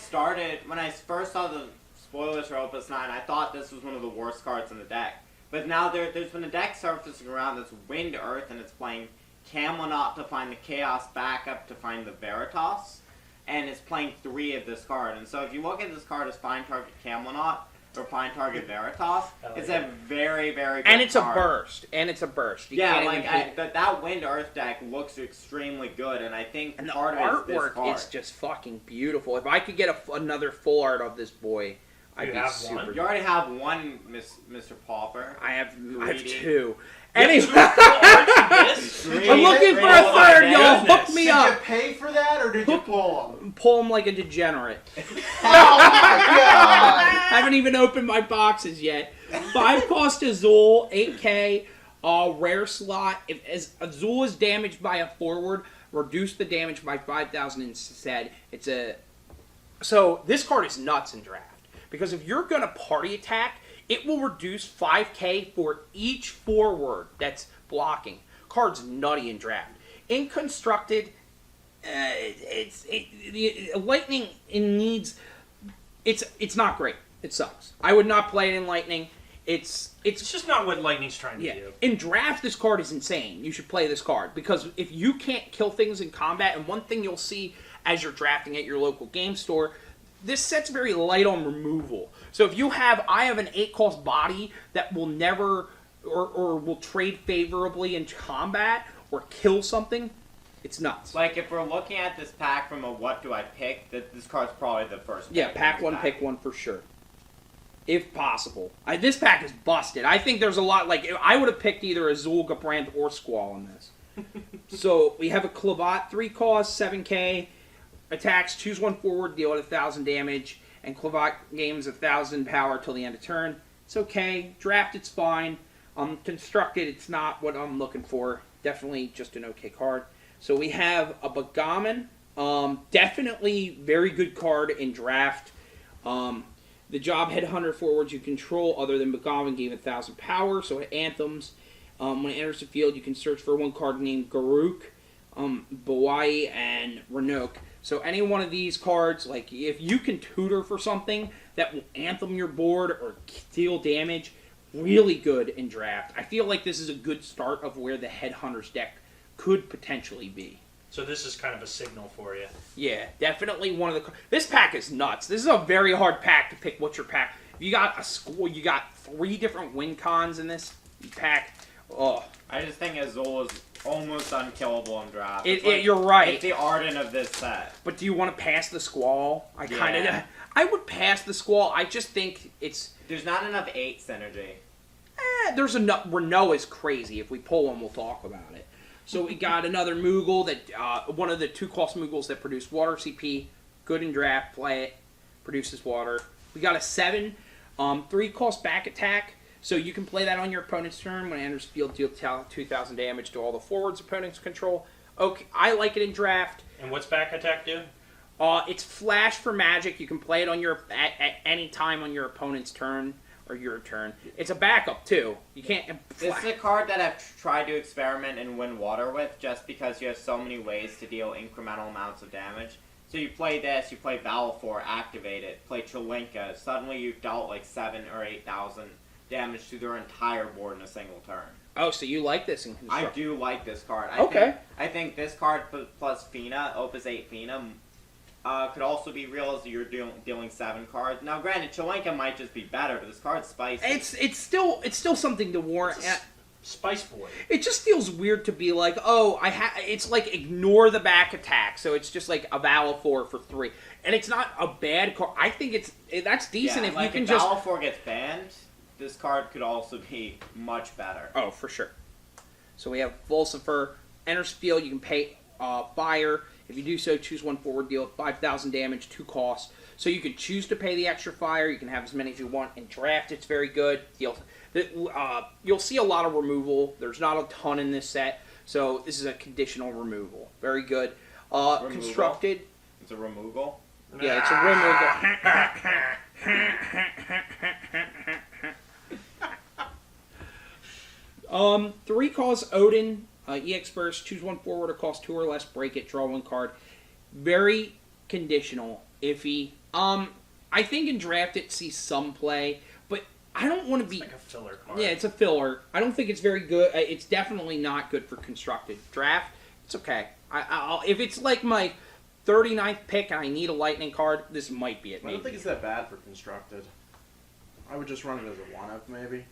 first saw the spoilers for Opus 9, I thought this was one of the worst cards in the deck. But now there's been a deck surfacing around that's Wind Earth, and it's playing Camelot to find the Chaos backup to find the Veritas, and it's playing 3 of this card. And so if you look at this card as find target Camelot or find target Veritas, it's a very, very good card. And it's a burst. You yeah, like that Wind Earth deck looks extremely good, and I think and the part of it is this artwork card. is just fucking beautiful. If I could get another full art of this boy, I'd be super. You already have one, Mr. Pauper. I have 2. Anyway, I'm looking for a third, y'all. Hook me up. Did you pay for that, or did you pull them? Pull them like a degenerate. Oh my god! Haven't even opened my boxes yet. 5 cost Azul, 8k, rare slot. If Azul is damaged by a forward, reduce the damage by 5,000 instead. So this card is nuts in draft. Because if you're going to party attack, it will reduce 5k for each forward that's blocking. Card's nutty in draft. In constructed, Lightning needs. It's not great. It sucks. I would not play it in Lightning. It's just not what Lightning's trying to do. In draft, this card is insane. You should play this card because if you can't kill things in combat, and one thing you'll see as you're drafting at your local game store. This set's very light on removal. So if I have an 8 cost body that will never or will trade favorably in combat or kill something, it's nuts. Like if we're looking at this pack from a what do I pick, this card's probably the first. Yeah, pack one, pick one for sure. If possible. This pack is busted. I think there's a lot, like, I would have picked either Azul, Gabranth, or Squall in this. So we have a Clavat, 3 cost, 7k. Attacks, choose one forward, deal it 1,000 damage, and Clavat gains 1,000 power till the end of turn. It's okay. Draft, it's fine. Constructed, it's not what I'm looking for. Definitely just an okay card. So we have a Bagaman. Definitely very good card in draft. The job headhunter forwards you control other than Bagaman gave 1,000 power, so it anthems. When it enters the field, you can search for one card named Garuk, Bawai, and Renok. So any one of these cards, like if you can tutor for something that will anthem your board or deal damage, really good in draft. I feel like this is a good start of where the Headhunters deck could potentially be. So this is kind of a signal for you. Yeah, definitely one of the. This pack is nuts. This is a very hard pack to pick. What's your pack? If you got a school, you got 3 different win cons in this pack. Oh, I just think Azul is almost unkillable in draft. You're right. It's the Arden of this set. But do you want to pass the Squall? I would pass the Squall. I just think it's. There's not enough 8 synergy. There's enough. Renault is crazy. If we pull one, we'll talk about it. So we got another Moogle that one of the 2 cost Moogles that produce water CP. Good in draft. Play it. Produces water. We got a 7 3 cost back attack. So you can play that on your opponent's turn. When it enters the field, deal 2,000 damage to all the forwards opponents control. Okay, I like it in draft. And what's back attack do? It's flash for magic. You can play it on at any time on your opponent's turn. or your turn. It's a backup too. You can't. This is a card that I've tried to experiment and win water with, just because you have so many ways to deal incremental amounts of damage. So you play this, you play Valifor, activate it, play Chelinka. Suddenly you've dealt like 7,000 or 8,000 damage to their entire board in a single turn. Oh, so you like this in construct? I do like this card. I think this card plus Fina, Opus 8 Fina, could also be real as you're dealing 7 cards. Now, granted, Chelinka might just be better, but this card's spicy. It's still something to warrant. Spice Boy. It just feels weird to be like, oh, it's like ignore the back attack, so it's just like a Valifor for 3, and it's not a bad card. I think that's decent if you can if just. Valifor gets banned, this card could also be much better. Oh, for sure. So we have Volsifer, enters field. You can pay fire. If you do so, choose 1 forward, deal 5,000 damage, 2 costs. So you can choose to pay the extra fire. You can have as many as you want. In draft, it's very good. You'll see a lot of removal. There's not a ton in this set, so this is a conditional removal. Very good. Constructed. It's a removal? Yeah, it's a removal. 3 costs Odin, EX Burst, choose 1 forward or cost 2 or less, break it, draw 1 card. Very conditional, iffy. I think in draft it sees some play, but I don't want to be... It's like a filler card. Yeah, it's a filler. I don't think it's very good. It's definitely not good for constructed. Draft, it's okay. If it's like my 39th pick and I need a lightning card, this might be it. I don't think it's that bad for constructed. I would just run it as a 1-up, maybe.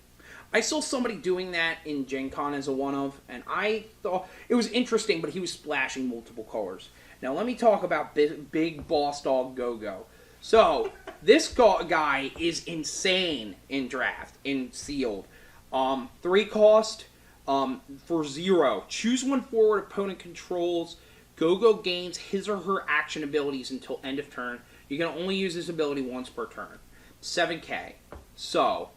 I saw somebody doing that in Gen Con as a 1-of, and I thought it was interesting, but he was splashing multiple colors. Now let me talk about big boss dog Go-Go. So, this guy is insane in draft, in sealed. 3 cost for 0. Choose 1 forward opponent controls. Go-Go gains his or her action abilities until end of turn. You can only use this ability once per turn. 7k. So,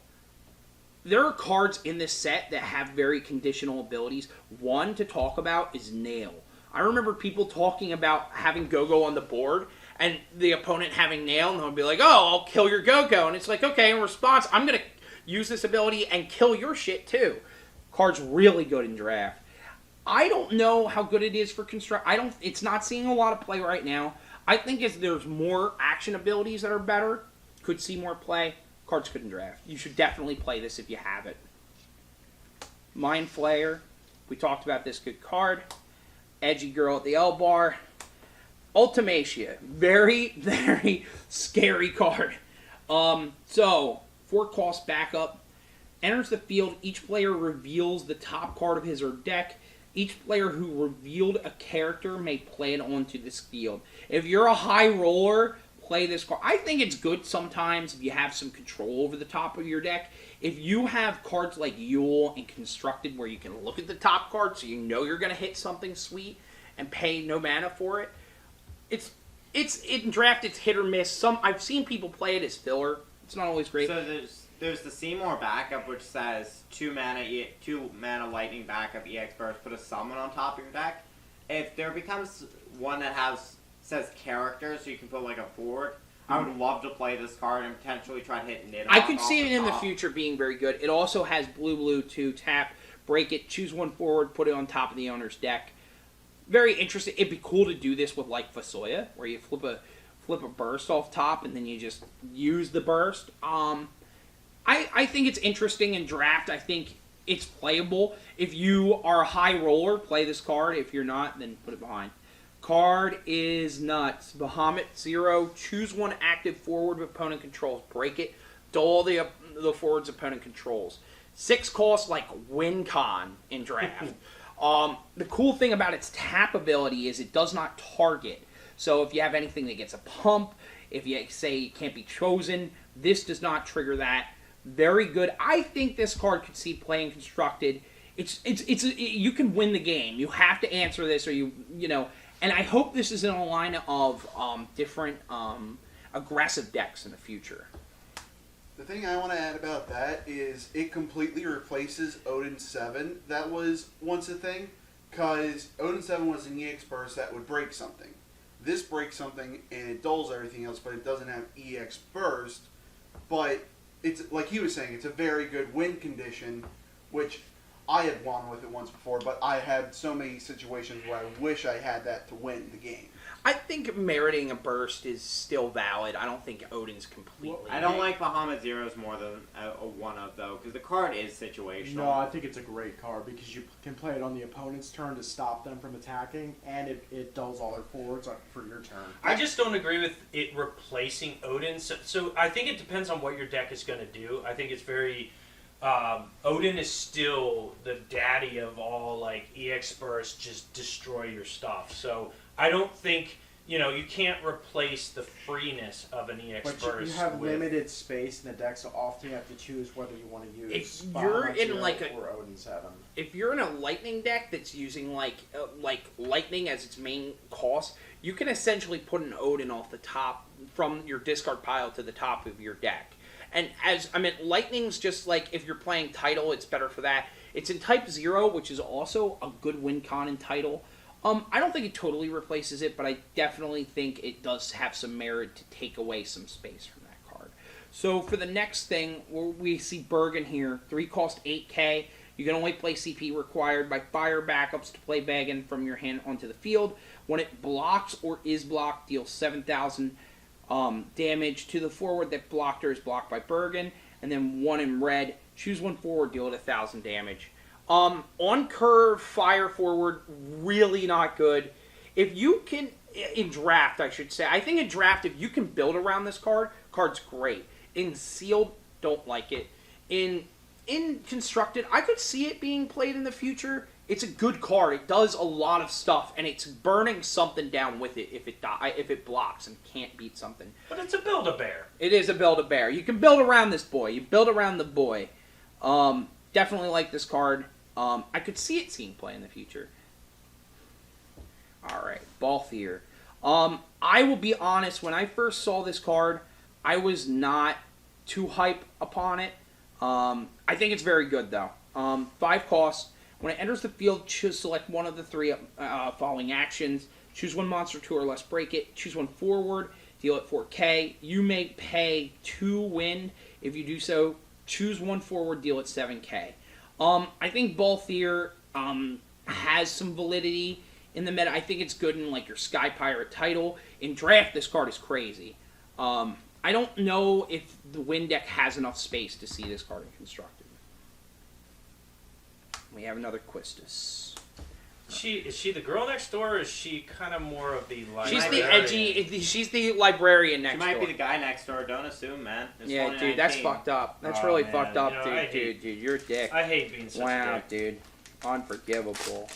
there are cards in this set that have very conditional abilities. One to talk about is Nail. I remember people talking about having Go-Go on the board, and the opponent having Nail, and they'll be like, oh, I'll kill your Go-Go. And it's like, okay, in response, I'm going to use this ability and kill your shit too. Card's really good in draft. I don't know how good it is for construct. It's not seeing a lot of play right now. I think if there's more action abilities that are better, could see more play. Card's good in draft. You should definitely play this if you have it. Mind Flayer. We talked about this good card. Edgy Girl at the L bar. Ultimacia. Very, very scary card. So, 4 cost backup. Enters the field. Each player reveals the top card of his or deck. Each player who revealed a character may play it onto this field. If you're a high roller, play this card. I think it's good sometimes if you have some control over the top of your deck. If you have cards like Yule and Constructed where you can look at the top card so you know you're going to hit something sweet and pay no mana for it, it's in draft it's hit or miss. I've seen people play it as filler. It's not always great. So there's the Seymour backup which says 2 mana lightning backup EX burst, put a summon on top of your deck. If there becomes one that says character, so you can put like a forward, I would love to play this card and potentially try to hit Nidhogg. I could see it in the future being very good. It also has blue to tap, break it, choose 1 forward, put it on top of the owner's deck. Very interesting. It'd be cool to do this with like Fasoya, where you flip a burst off top and then you just use the burst. I think it's interesting in draft. I think it's playable. If you are a high roller, play this card. If you're not, then put it behind. Card is nuts. Bahamut 0. Choose 1 active forward opponent controls. Break it. Dull the forwards opponent controls. 6 costs like WinCon in draft. The cool thing about its tap ability is it does not target. So if you have anything that gets a pump, if you say it can't be chosen, this does not trigger that. Very good. I think this card could see playing constructed. You can win the game. You have to answer this, or you know. And I hope this is in a line of different aggressive decks in the future. The thing I want to add about that is it completely replaces Odin 7. That was once a thing, because Odin 7 was an EX burst that would break something. This breaks something and it dulls everything else, but it doesn't have EX burst. But it's like he was saying, it's a very good win condition, which I had won with it once before, but I had so many situations where I wish I had that to win the game. I think meriting a burst is still valid. I don't think Odin's completely. I don't like Bahamut Zeros more than a one of though, because the card is situational. No, I think it's a great card because you can play it on the opponent's turn to stop them from attacking, and it dulls all their forwards for your turn. I just don't agree with it replacing Odin. So I think it depends on what your deck is going to do. I think it's very... Odin is still the daddy of all, like, EX bursts, just destroy your stuff. So I don't think, you can't replace the freeness of an EX But burst. you have limited space in the deck, so often you have to choose whether you want to use If you're in or Odin 7. If you're in a lightning deck that's using like lightning as its main cost, you can essentially put an Odin off the top from your discard pile to the top of your deck. And lightning's just like, if you're playing Title, it's better for that. It's in Type 0, which is also a good win con in Title. I don't think it totally replaces it, but I definitely think it does have some merit to take away some space from that card. So for the next thing, we see Bergen here. 3 cost 8k. You can only play CP required by fire backups to play Bergen from your hand onto the field. When it blocks or is blocked, deal 7,000 damage to the forward that blocked or is blocked by Bergen. And then 1 in red. Choose 1 forward, deal it 1,000 damage. On curve, fire forward, really not good. If you can, in draft, I should say, I think in draft, if you can build around this card's great. In sealed, don't like it. In constructed, I could see it being played in the future. It's a good card. It does a lot of stuff, and it's burning something down with it if it blocks and can't beat something. But it's a Build-A-Bear. It is a Build-A-Bear. You can build around this boy. You build around the boy. Definitely like this card. I could see it seeing play in the future. Alright, Balthier. I will be honest, when I first saw this card, I was not too hype upon it. I think it's very good, though. 5 costs. When it enters the field, select one of the 3 following actions. Choose 1 monster, 2 or less, break it. Choose 1 forward, deal it 4k. You may pay 2 wind. If you do so, choose 1 forward, deal it 7k. I think Balthier has some validity in the meta. I think it's good in like your Sky Pirate Title. In draft, this card is crazy. I don't know if the Wind deck has enough space to see this card in constructed. We have another Quistis. Is she the girl next door, or is she kind of more of the librarian? She's the edgy. She's the librarian next door. She might be the guy next door. Don't assume, man. It's yeah, dude, that's fucked up. That's really fucked up, dude. You're a dick. I hate being such a dick. Dude. Unforgivable.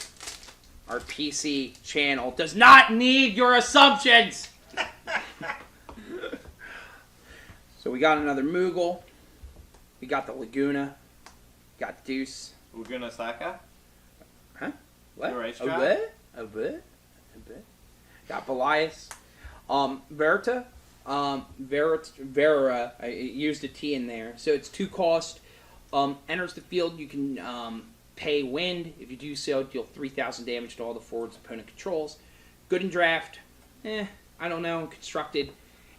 Our PC channel does not need your assumptions! So we got another Moogle. We got the Laguna. Got Deuce. Laguna Saka? Huh? What? A bit. Got Belias. Verita. Vera. I used a T in there. So it's 2 cost. Enters the field. You can pay wind. If you do so, deal 3,000 damage to all the forwards opponent controls. Good in draft. I don't know. Constructed.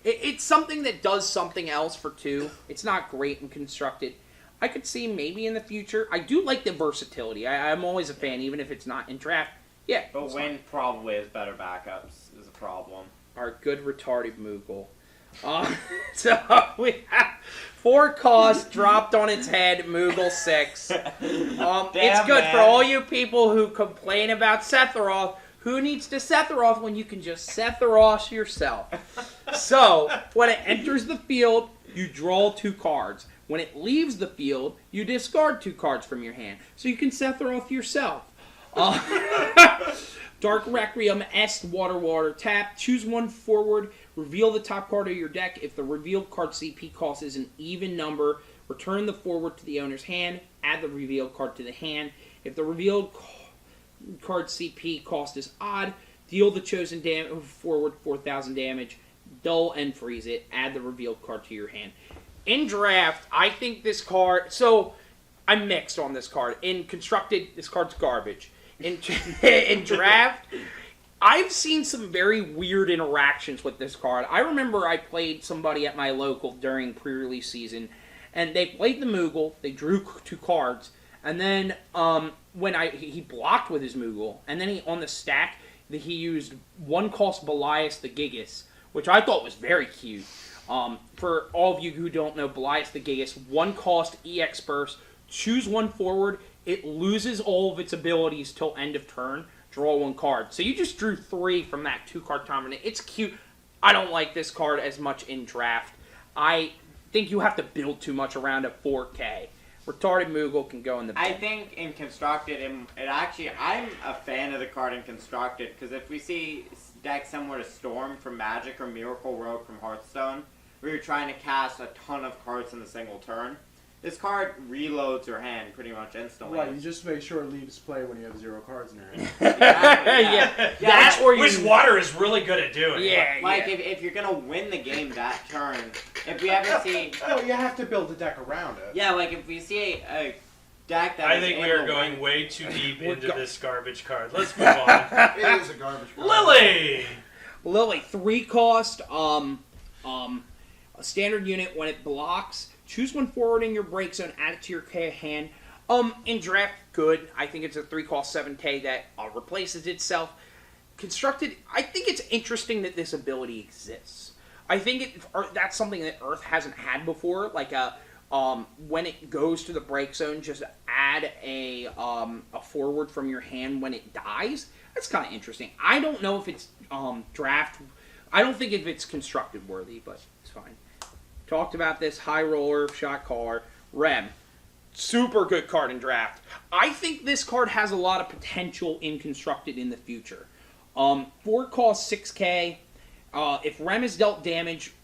It's something that does something else for 2. It's not great in constructed. I could see maybe in the future. I do like the versatility. I'm always a fan, even if it's not in draft. Yeah. But wind probably has better backups is a problem. Our good retarded Moogle. So we have 4 costs dropped on its head, Moogle 6. It's good for all you people who complain about Sephiroth. Who needs to Sephiroth when you can just Sephiroth yourself? So, when it enters the field, you draw 2 cards. When it leaves the field, you discard 2 cards from your hand. So you can Sephiroth yourself. Dark Requiem, Est, Water, tap. Choose 1 forward. Reveal the top card of your deck. If the revealed card CP cost is an even number, return the forward to the owner's hand. Add the revealed card to the hand. If the revealed card CP cost is odd, deal the chosen forward 4,000 damage. Dull and freeze it. Add the revealed card to your hand. In draft, I think this card... So, I'm mixed on this card. In constructed, this card's garbage. In draft, I've seen some very weird interactions with this card. I remember I played somebody at my local during pre-release season, And they played the Moogle, they drew 2 cards, and then when he blocked with his Moogle, and then on the stack, he used 1-cost Belias the Gigas, which I thought was very cute. For all of you who don't know, Belias the Gigas, 1-cost EX Burst, choose 1 forward, it loses all of its abilities till end of turn, draw 1 card. So you just drew 3 from that 2-card combination. It's cute. I don't like this card as much in draft. I think you have to build too much around a 4K. Retarded Moogle can go in the bin. I think in Constructed, I'm a fan of the card in Constructed, because if we see decks similar to Storm from Magic or Miracle Rogue from Hearthstone, where you're trying to cast a ton of cards in a single turn, this card reloads your hand pretty much instantly. Right, you just make sure it leaves play when you have 0 cards in your hand. Exactly, yeah. That's where Which water is really good at doing. Yeah, Like, if you're going to win the game that turn, if we ever see... Well, you have to build a deck around it. Yeah, like, if we see a deck that I is think we able are to going win- way too deep into this garbage card. Let's move on. It is a garbage card. Lily! Lily, 3-cost, a standard unit. When it blocks, choose 1 forward in your break zone, add it to your hand. In draft, good. I think it's a 3-cost 7K that replaces itself. Constructed, I think it's interesting that this ability exists. I think that's something that Earth hasn't had before. Like when it goes to the break zone, just add a forward from your hand when it dies. That's kind of interesting. I don't know if it's draft. I don't think if it's constructed worthy, but it's fine. Talked about this. High roller, shot caller, Rem. Super good card in draft. I think this card has a lot of potential in constructed in the future. 4-cost 6K. If Rem is dealt damage,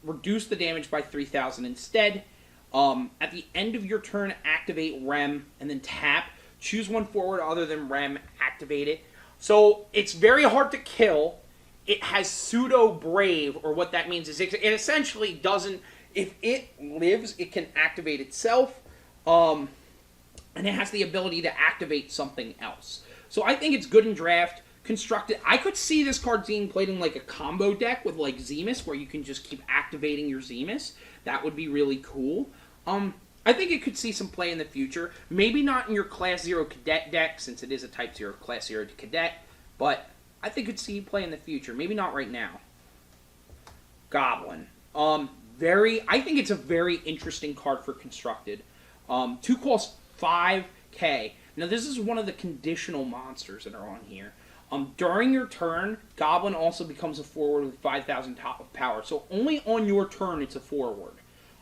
reduce the damage by 3,000 instead. At the end of your turn, activate Rem and then tap. Choose 1 forward other than Rem, activate it. So it's very hard to kill. It has pseudo brave, or what that means is it essentially doesn't. If it lives, it can activate itself, and it has the ability to activate something else. So I think it's good in draft. Constructed, I could see this card being played in like a combo deck with like Zemus, where you can just keep activating your Zemus. That would be really cool. I think it could see some play in the future. Maybe not in your Class 0 Cadet deck, since it is a Type 0 Class 0 Cadet, but I think it could see play in the future. Maybe not right now. Goblin. I think it's a very interesting card for Constructed. 2-cost 5K. Now, this is one of the conditional monsters that are on here. During your turn, Goblin also becomes a forward with 5,000 top of power. So only on your turn it's a forward.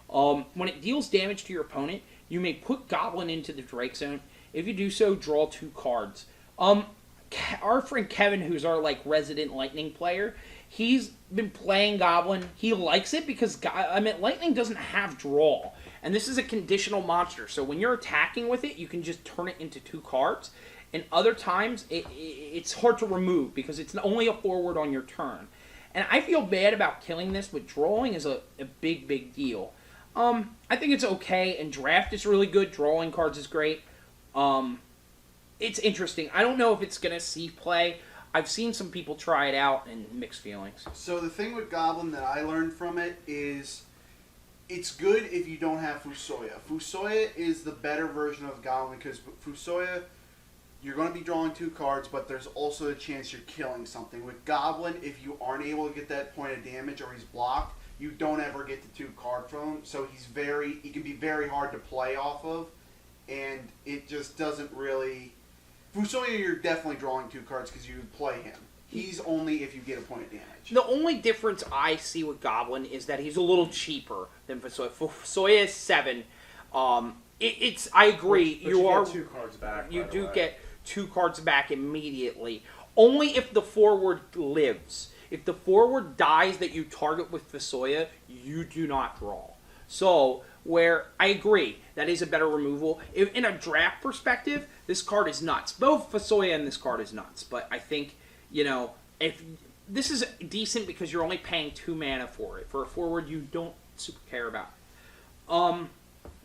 When it deals damage to your opponent, you may put Goblin into the Drake Zone. If you do so, draw 2 cards. Our friend Kevin, who's our resident Lightning player, he's been playing Goblin. He likes it because Lightning doesn't have draw. And this is a conditional monster. So when you're attacking with it, you can just turn it into 2 cards. And other times, it's hard to remove because it's only a forward on your turn. And I feel bad about killing this, but drawing is a big, big deal. I think it's okay, and draft is really good. Drawing cards is great. It's interesting. I don't know if it's going to see play. I've seen some people try it out and mixed feelings. So the thing with Goblin that I learned from it is it's good if you don't have Fusoya. Fusoya is the better version of Goblin because Fusoya, you're going to be drawing 2 cards, but there's also a chance you're killing something. With Goblin, if you aren't able to get that point of damage or he's blocked, you don't ever get the 2 card from him. So he can be very hard to play off of, and it just doesn't really... Fusoya, you're definitely drawing 2 cards because you play him. He's only if you get a point of damage. The only difference I see with Goblin is that he's a little cheaper than Fusoya. Fusoya is 7. I agree. But you get 2 cards back. You do get 2 cards back immediately. Only if the forward lives. If the forward dies that you target with Fusoya, you do not draw. So, where I agree, that is a better removal. In a draft perspective, this card is nuts. Both Fusoya and this card is nuts. But I think, if this is decent because you're only paying 2 mana for it. For a forward, you don't super care about. Now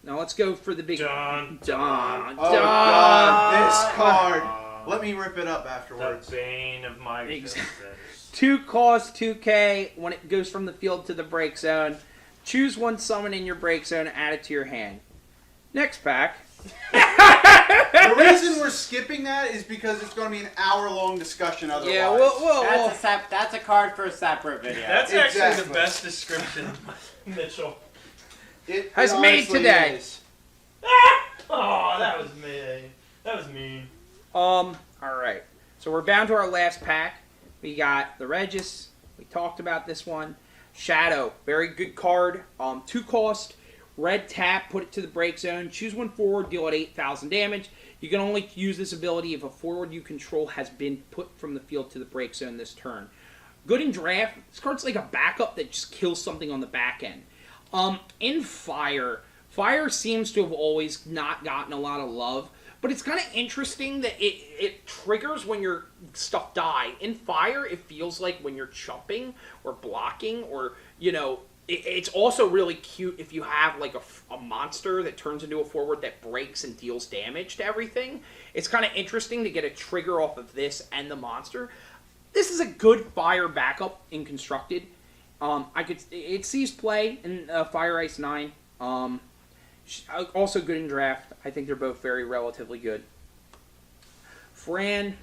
let's go for the big... Dun, dun, Oh, dun. God, this card. Let me rip it up afterwards. The bane of my existence. 2 cost, 2K. When it goes from the field to the break zone, Choose one summon in your break zone, add it to your hand. Next pack. The reason we're skipping that is because it's going to be an hour-long discussion otherwise. Yeah, That's a card for a separate video. That's actually Exactly. the best description, Mitchell. It Has made honestly today. is. Oh, that was mean. That was mean. All right. So we're bound to our last pack. We got the Regis. We talked about this one. Shadow, very good card. 2 cost. Red tap, put it to the break zone. Choose one forward, deal at 8,000 damage. You can only use this ability if a forward you control has been put from the field to the break zone this turn. Good in draft. This card's like a backup that just kills something on the back end. In Fire seems to have always not gotten a lot of love, but it's kind of interesting that it triggers when your stuff die. In Fire, it feels like when you're chumping or blocking or, it's also really cute if you have like a monster that turns into a forward that breaks and deals damage to everything. It's kind of interesting to get a trigger off of this and the monster. This is a good Fire backup in Constructed. It sees play in Fire Ice 9. Also good in draft. I think they're both very relatively good. Fran,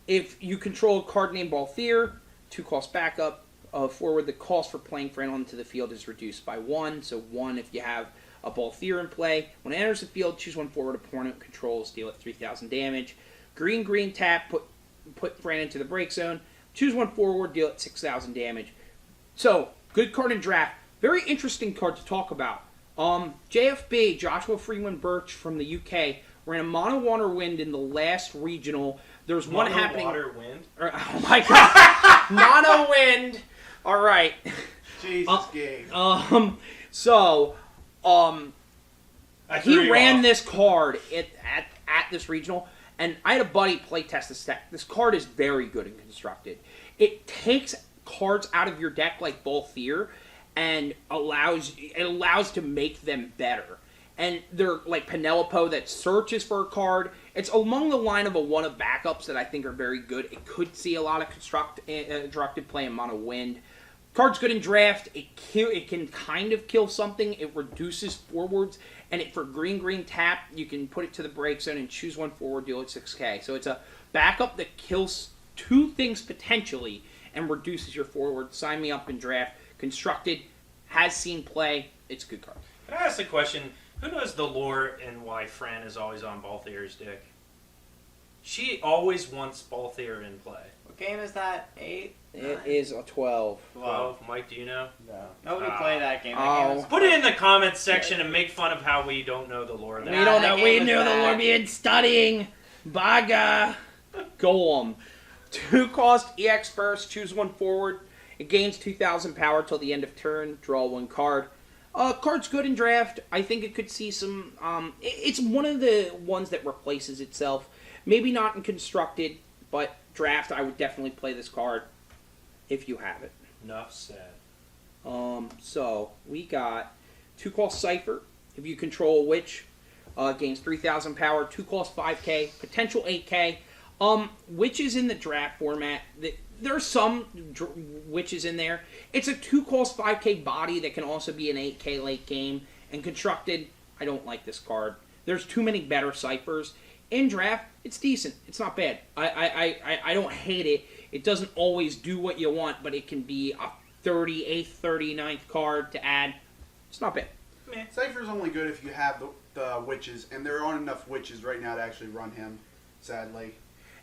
if you control a card named Balthier, 2 cost backup. Forward, the cost for playing Fran onto the field is reduced by 1. So 1 if you have a Balthier in play. When it enters the field, choose one forward opponent controls, deal at 3,000 damage. Green tap, put Fran into the break zone. Choose one forward, deal at 6,000 damage. So, good card in draft. Very interesting card to talk about. JFB, Joshua Freeman Birch from the UK, ran a mono water wind in the last regional. There's one Mono happening. Water wind. Oh my god. Mono wind. All right. Jesus, Gabe. He ran this card at this regional, and I had a buddy play test this deck. This card is very good and constructed. It takes cards out of your deck like Balthier and allows to make them better. And they're like Penelope that searches for a card. It's among the line of a one of backups that I think are very good. It could see a lot of constructed play in mono wind. Card's good in draft. It can kind of kill something. It reduces forwards. And for green tap, you can put it to the break zone and choose one forward, deal at 6k. So it's a backup that kills 2 things potentially and reduces your forward. Sign me up in draft. Constructed, has seen play. It's a good card. Can I ask the question? Who knows the lore and why Fran is always on Balthier's dick? She always wants Balthier in play. What game is that? 8? It is a 12. 12. Mike, do you know? No. Nobody played that game. That game was Put it in the comments section and make fun of how we don't know the lore. We don't know. that We game knew was the bad. Lord being studying. Baga. Golem. 2 cost EX burst. Choose one forward. It gains 2,000 power till the end of turn. Draw 1 card. Card's good in draft. I think it could see some... it's one of the ones that replaces itself. Maybe not in constructed, but draft, I would definitely play this card if you have it. Enough said. So, we got 2 cost Cypher. If you control a witch, gains 3,000 power. 2 cost 5k. Potential 8k. Witches in the draft format... There are some witches in there. It's a 2 cost 5k body that can also be an 8k late game. And constructed, I don't like this card. There's too many better ciphers. In draft, it's decent. It's not bad. I don't hate it. It doesn't always do what you want, but it can be a 38th, 39th card to add. It's not bad. Cypher's only good if you have the witches, and there aren't enough witches right now to actually run him, sadly.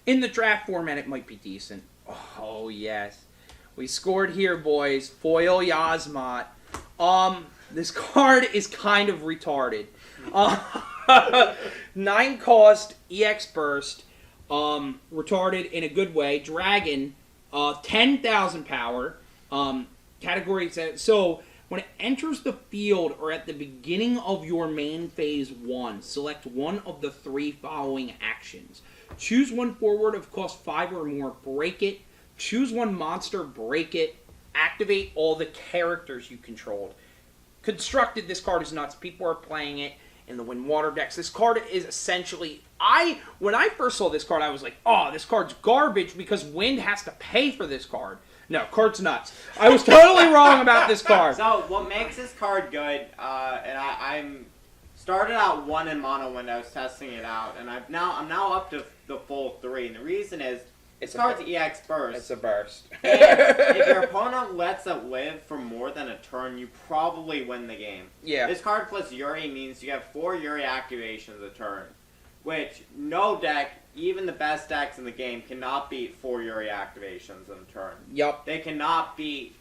In the draft format, it might be decent. Oh, yes. We scored here, boys. Foil Yasmat. This card is kind of retarded. 9 cost, EX burst. Retarded in a good way. Dragon. 10,000 power. Category set. So, when it enters the field or at the beginning of your main phase 1, select one of the 3 following actions. Choose one forward of cost 5 or more, break it. Choose one monster, break it. Activate all the characters you controlled. Constructed, this card is nuts. People are playing it in the Wind Water decks. This card is essentially... When I first saw this card, I was like, oh, this card's garbage because Wind has to pay for this card. No, card's nuts. I was totally wrong about this card. So what makes this card good, and I'm started out 1 in mono when I was testing it out, and I'm now up to the full 3. And the reason is this card's EX burst. It's a burst. And if your opponent lets it live for more than a turn, you probably win the game. Yeah. This card plus Yuri means you have 4 Yuri activations a turn, which no deck, even the best decks in the game, cannot beat 4 Yuri activations in a turn. Yup. They cannot beat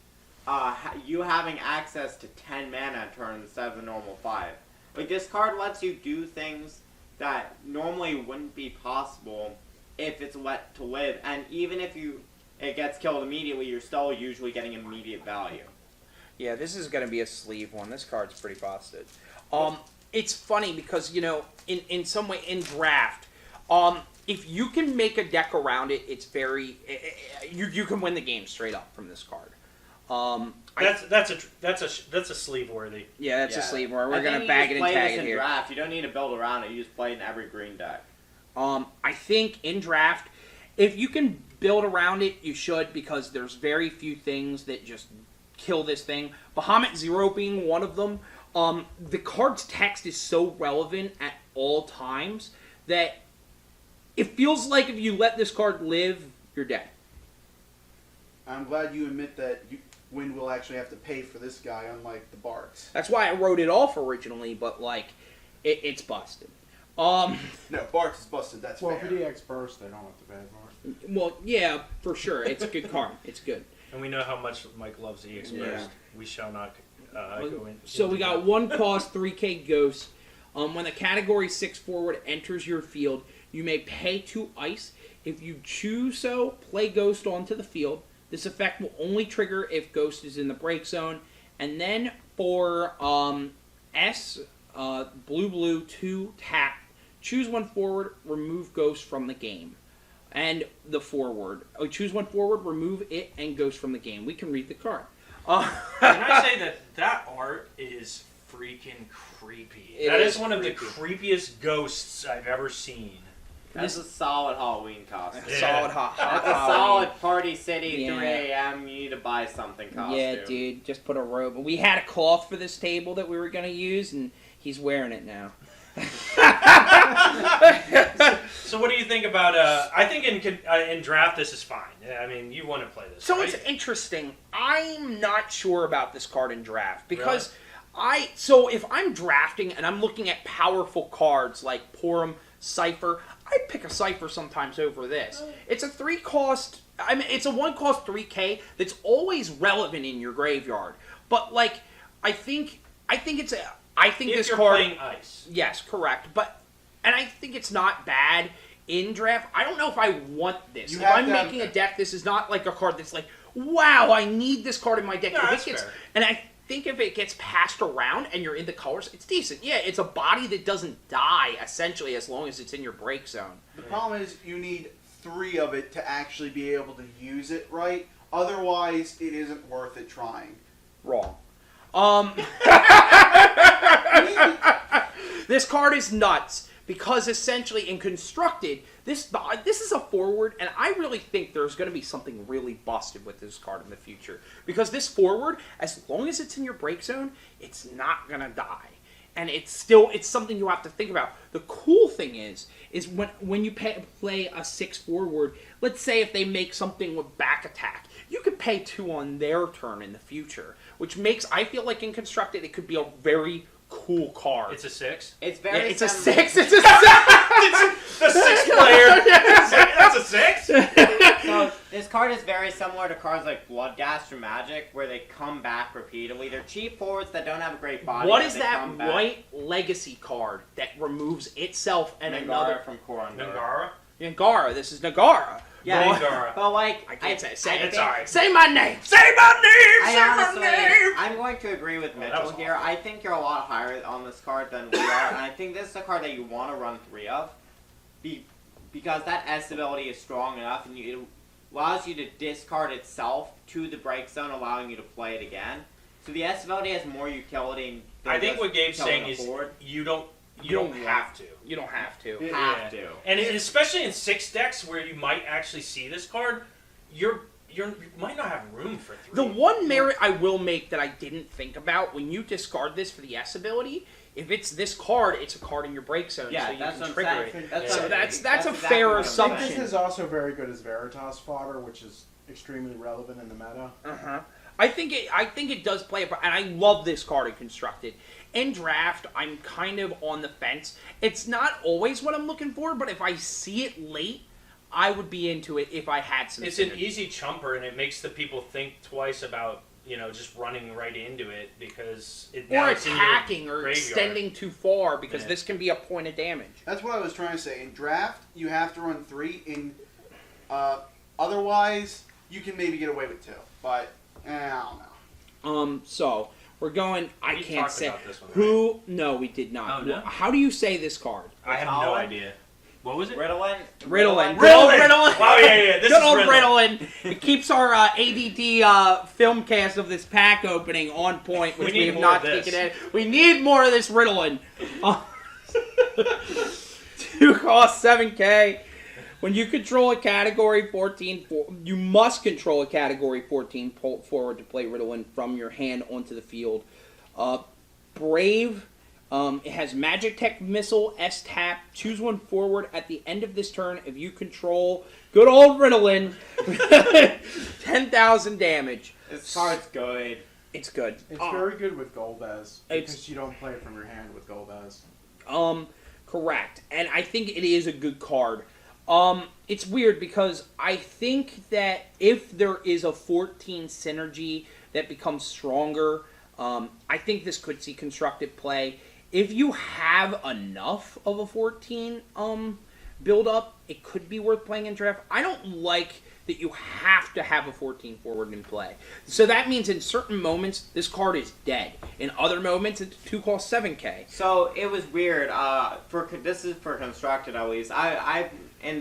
you having access to 10 mana a turn instead of the normal 5. Like, this card lets you do things that normally wouldn't be possible if it's let to live, and even if it gets killed immediately, you're still usually getting immediate value. Yeah, this is going to be a sleeve one. This card's pretty busted. It's funny because, you know, in some way, in draft, if you can make a deck around it, it's very... You can win the game straight up from this card. That's a sleeve worthy. Yeah, that's a sleeve where we're going to bag it and tag it here. Draft. You don't need to build around it. You just play it in every green deck. I think in draft, if you can build around it, you should, because there's very few things that just kill this thing. Bahamut Zero being one of them. The card's text is so relevant at all times that it feels like if you let this card live, you're dead. I'm glad you admit that Wind will actually have to pay for this guy, unlike the Barks. That's why I wrote it off originally, but like, it's busted. No, Barks is busted. That's well, fair. if it EX burst, they don't have to pay for it. Well, yeah, for sure. It's a good card. It's good. And we know how much Mike loves the EX burst. We shall not go in. So we got 1 cost, 3k Ghost. When the category 6 forward enters your field, you may pay 2 ice. If you choose so, play Ghost onto the field. This effect will only trigger if Ghost is in the break zone. And then for blue 2 tap, choose 1 forward, remove Ghost from the game. And the forward. Choose 1 forward, remove it, and Ghost from the game. We can read the card. Can I say that art is freaking creepy? That is one of the creepiest ghosts I've ever seen. That's a solid Halloween costume. Yeah. Solid That's a solid Party City, 3 a.m. You need to buy something costume. Yeah, dude. Just put a robe. We had a cloth for this table that we were going to use, and he's wearing it now. So what do you think about? I think in draft this is fine. I mean, you want to play this. So right? it's interesting. I'm not sure about this card in draft because Really? So if I'm drafting and I'm looking at powerful cards like Purim, Cypher, I'd pick a Cypher sometimes over this. It's a 3 cost. I mean, it's a 1 cost 3k that's always relevant in your graveyard. But like, I think it's a. I think if this you're card. playing ice. Yes, correct. And I think it's not bad in draft. I don't know if I want this. If I'm making a deck, this is not like a card that's like, wow, I need this card in my deck. No, that's fair. And I think if it gets passed around and you're in the colors, it's decent. Yeah, it's a body that doesn't die, essentially, as long as it's in your break zone. The problem is you need 3 of it to actually be able to use it right. Otherwise, it isn't worth it trying. Wrong. This card is nuts because essentially in Constructed, this is a forward, and I really think there's going to be something really busted with this card in the future. Because this forward, as long as it's in your break zone, it's not going to die. And it's something you have to think about. The cool thing is when you play a 6 forward, let's say if they make something with back attack, you could pay 2 on their turn in the future, which makes, I feel like in Constructed, it could be a very cool card. It's a 6. It's very. It's a 6. It's a 6. The 6th player. That's a 6. So this card is very similar to cards like Bloodghast from Magic, where they come back repeatedly. They're cheap forwards that don't have a great body. What is that white legacy card that removes itself and another from Korondor? Nagara. Nagara? This is Nagara. Yeah, Nagara. but like I can't say. Say it's alright. Say my name. Say my name. Say honestly, my name. I'm going to agree with that Mitchell was here. I think you're a lot higher on this card than we are, and I think this is a card that you want to run 3 of, because that S ability is strong enough, and it allows you to discard itself to the break zone, allowing you to play it again. So the S ability has more utility. Than I think just what Gabe's saying killing a is board. you don't have to. You don't have to. Have to. And especially in 6 decks where you might actually see this card, you're you might not have room for 3. The one merit I will make that I didn't think about, when you discard this for the S ability, if it's this card, it's a card in your break zone, Yeah, so you that's can what I'm trigger saying. it. That's So what- that's that's a exactly fair what I'm saying. This assumption. is also very good as Veritas fodder, which is extremely relevant in the meta. I think it does play a part, and I love this card in Constructed. In Draft, I'm kind of on the fence. It's not always what I'm looking for, but if I see it late, I would be into it if I had some. It's an easy chumper, and it makes the people think twice about just running right into it because or attacking or graveyard. extending too far, because this can be a point of damage. That's what I was trying to say. In Draft, you have to run 3. In otherwise, you can maybe get away with 2. But I don't know. So we're going. I We can't talked say about this one, who. Right? No, we did not. Oh, no? How do you say this card? I have no idea. What was it? Ritalin. Ritalin. Ritalin. Oh yeah. This Good is old Ritalin. Ritalin. It keeps our ADD film cast of this pack opening on point, which we need have more not of this. taken in. We need more of this Ritalin. 2 cost 7K. When you control a category 14, you must control a category 14 forward to play Ritalin from your hand onto the field. Brave. It has Magic Tech Missile, S-Tap, choose one forward at the end of this turn if you control good old Ritalin, 10,000 damage. This card's good. It's good. It's very good with Golbez, It's- because you don't play it from your hand with Golbez. Correct. And I think it is a good card. It's weird because I think that if there is a 14 synergy that becomes stronger, I think this could see constructed play. If you have enough of a 14 build up, it could be worth playing in draft. I don't like that you have to have a 14 forward in play. So that means in certain moments, this card is dead. In other moments, it's 2 cost 7K. So it was weird. This is for constructed at least. I'm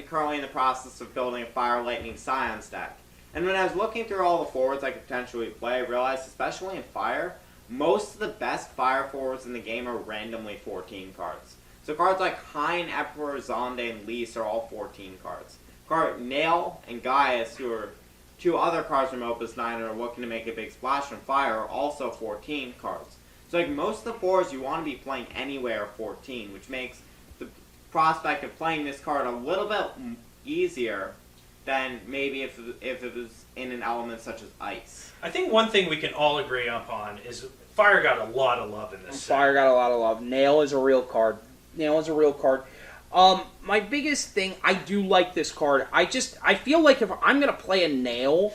currently in the process of building a Fire Lightning Scions deck. And when I was looking through all the forwards I could potentially play, I realized, especially in Fire, most of the best Fire forwards in the game are randomly 14 cards. So cards like Hein, Emperor, Zonde, and Lise are all 14 cards. Nail and Gaius, who are 2 other cards from Opus 9 and are looking to make a big splash on Fire, are also 14 cards. So most of the forwards you want to be playing anywhere are 14, which makes the prospect of playing this card a little bit easier than maybe if it was in an element such as Ice. I think one thing we can all agree upon is Fire got a lot of love in this set. Fire got a lot of love. Nail is a real card. My biggest thing, I do like this card. I feel like if I'm going to play a Nail,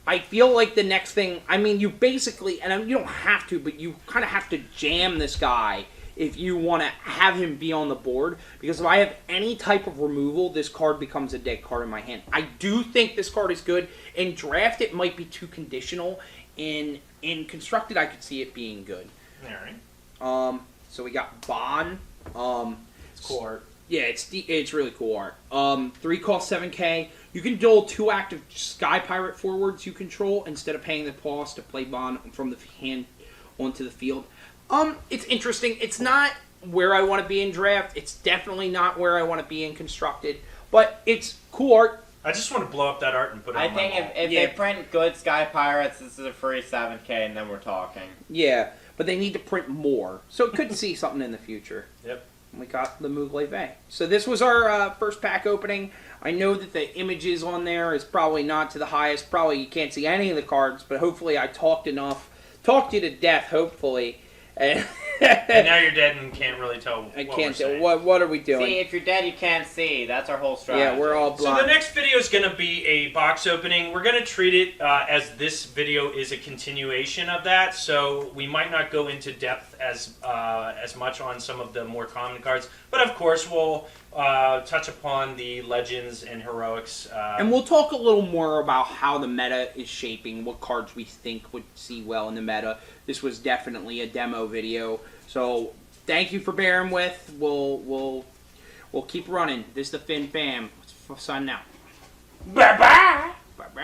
I feel like the next thing, you basically, and you don't have to, but you kind of have to jam this guy if you want to have him be on the board. Because if I have any type of removal, this card becomes a dead card in my hand. I do think this card is good. In draft, it might be too conditional. In constructed, I could see it being good. All right. So we got Bond. It's cool art. Yeah, it's really cool art. 3 cost 7K. You can duel 2 active Sky Pirate forwards you control instead of paying the cost to play Bond from the hand onto the field. It's interesting. It's not where I want to be in draft. It's definitely not where I want to be in constructed. But it's cool art. I just want to blow up that art and put it I on think my wall. if they print good Sky Pirates, this is a free 7K, and then we're talking. Yeah, but they need to print more. So it could see something in the future. Yep. We got the Moogle V. So this was our first pack opening. I know that the images on there is probably not to the highest. Probably you can't see any of the cards, but hopefully I talked you to death, hopefully. And now you're dead and can't really tell what I we're can't tell. saying. What are we doing? See, if you're dead, you can't see. That's our whole strategy. Yeah, we're all blind. So the next video is going to be a box opening. We're going to treat it as this video is a continuation of that, so we might not go into depth as much on some of the more common cards, but of course we'll touch upon the legends and heroics. And we'll talk a little more about how the meta is shaping, what cards we think would see well in the meta. This was definitely a demo video, so thank you for bearing with. We'll keep running. This is the Fin Fam. Signing out. Bye bye. Bye bye.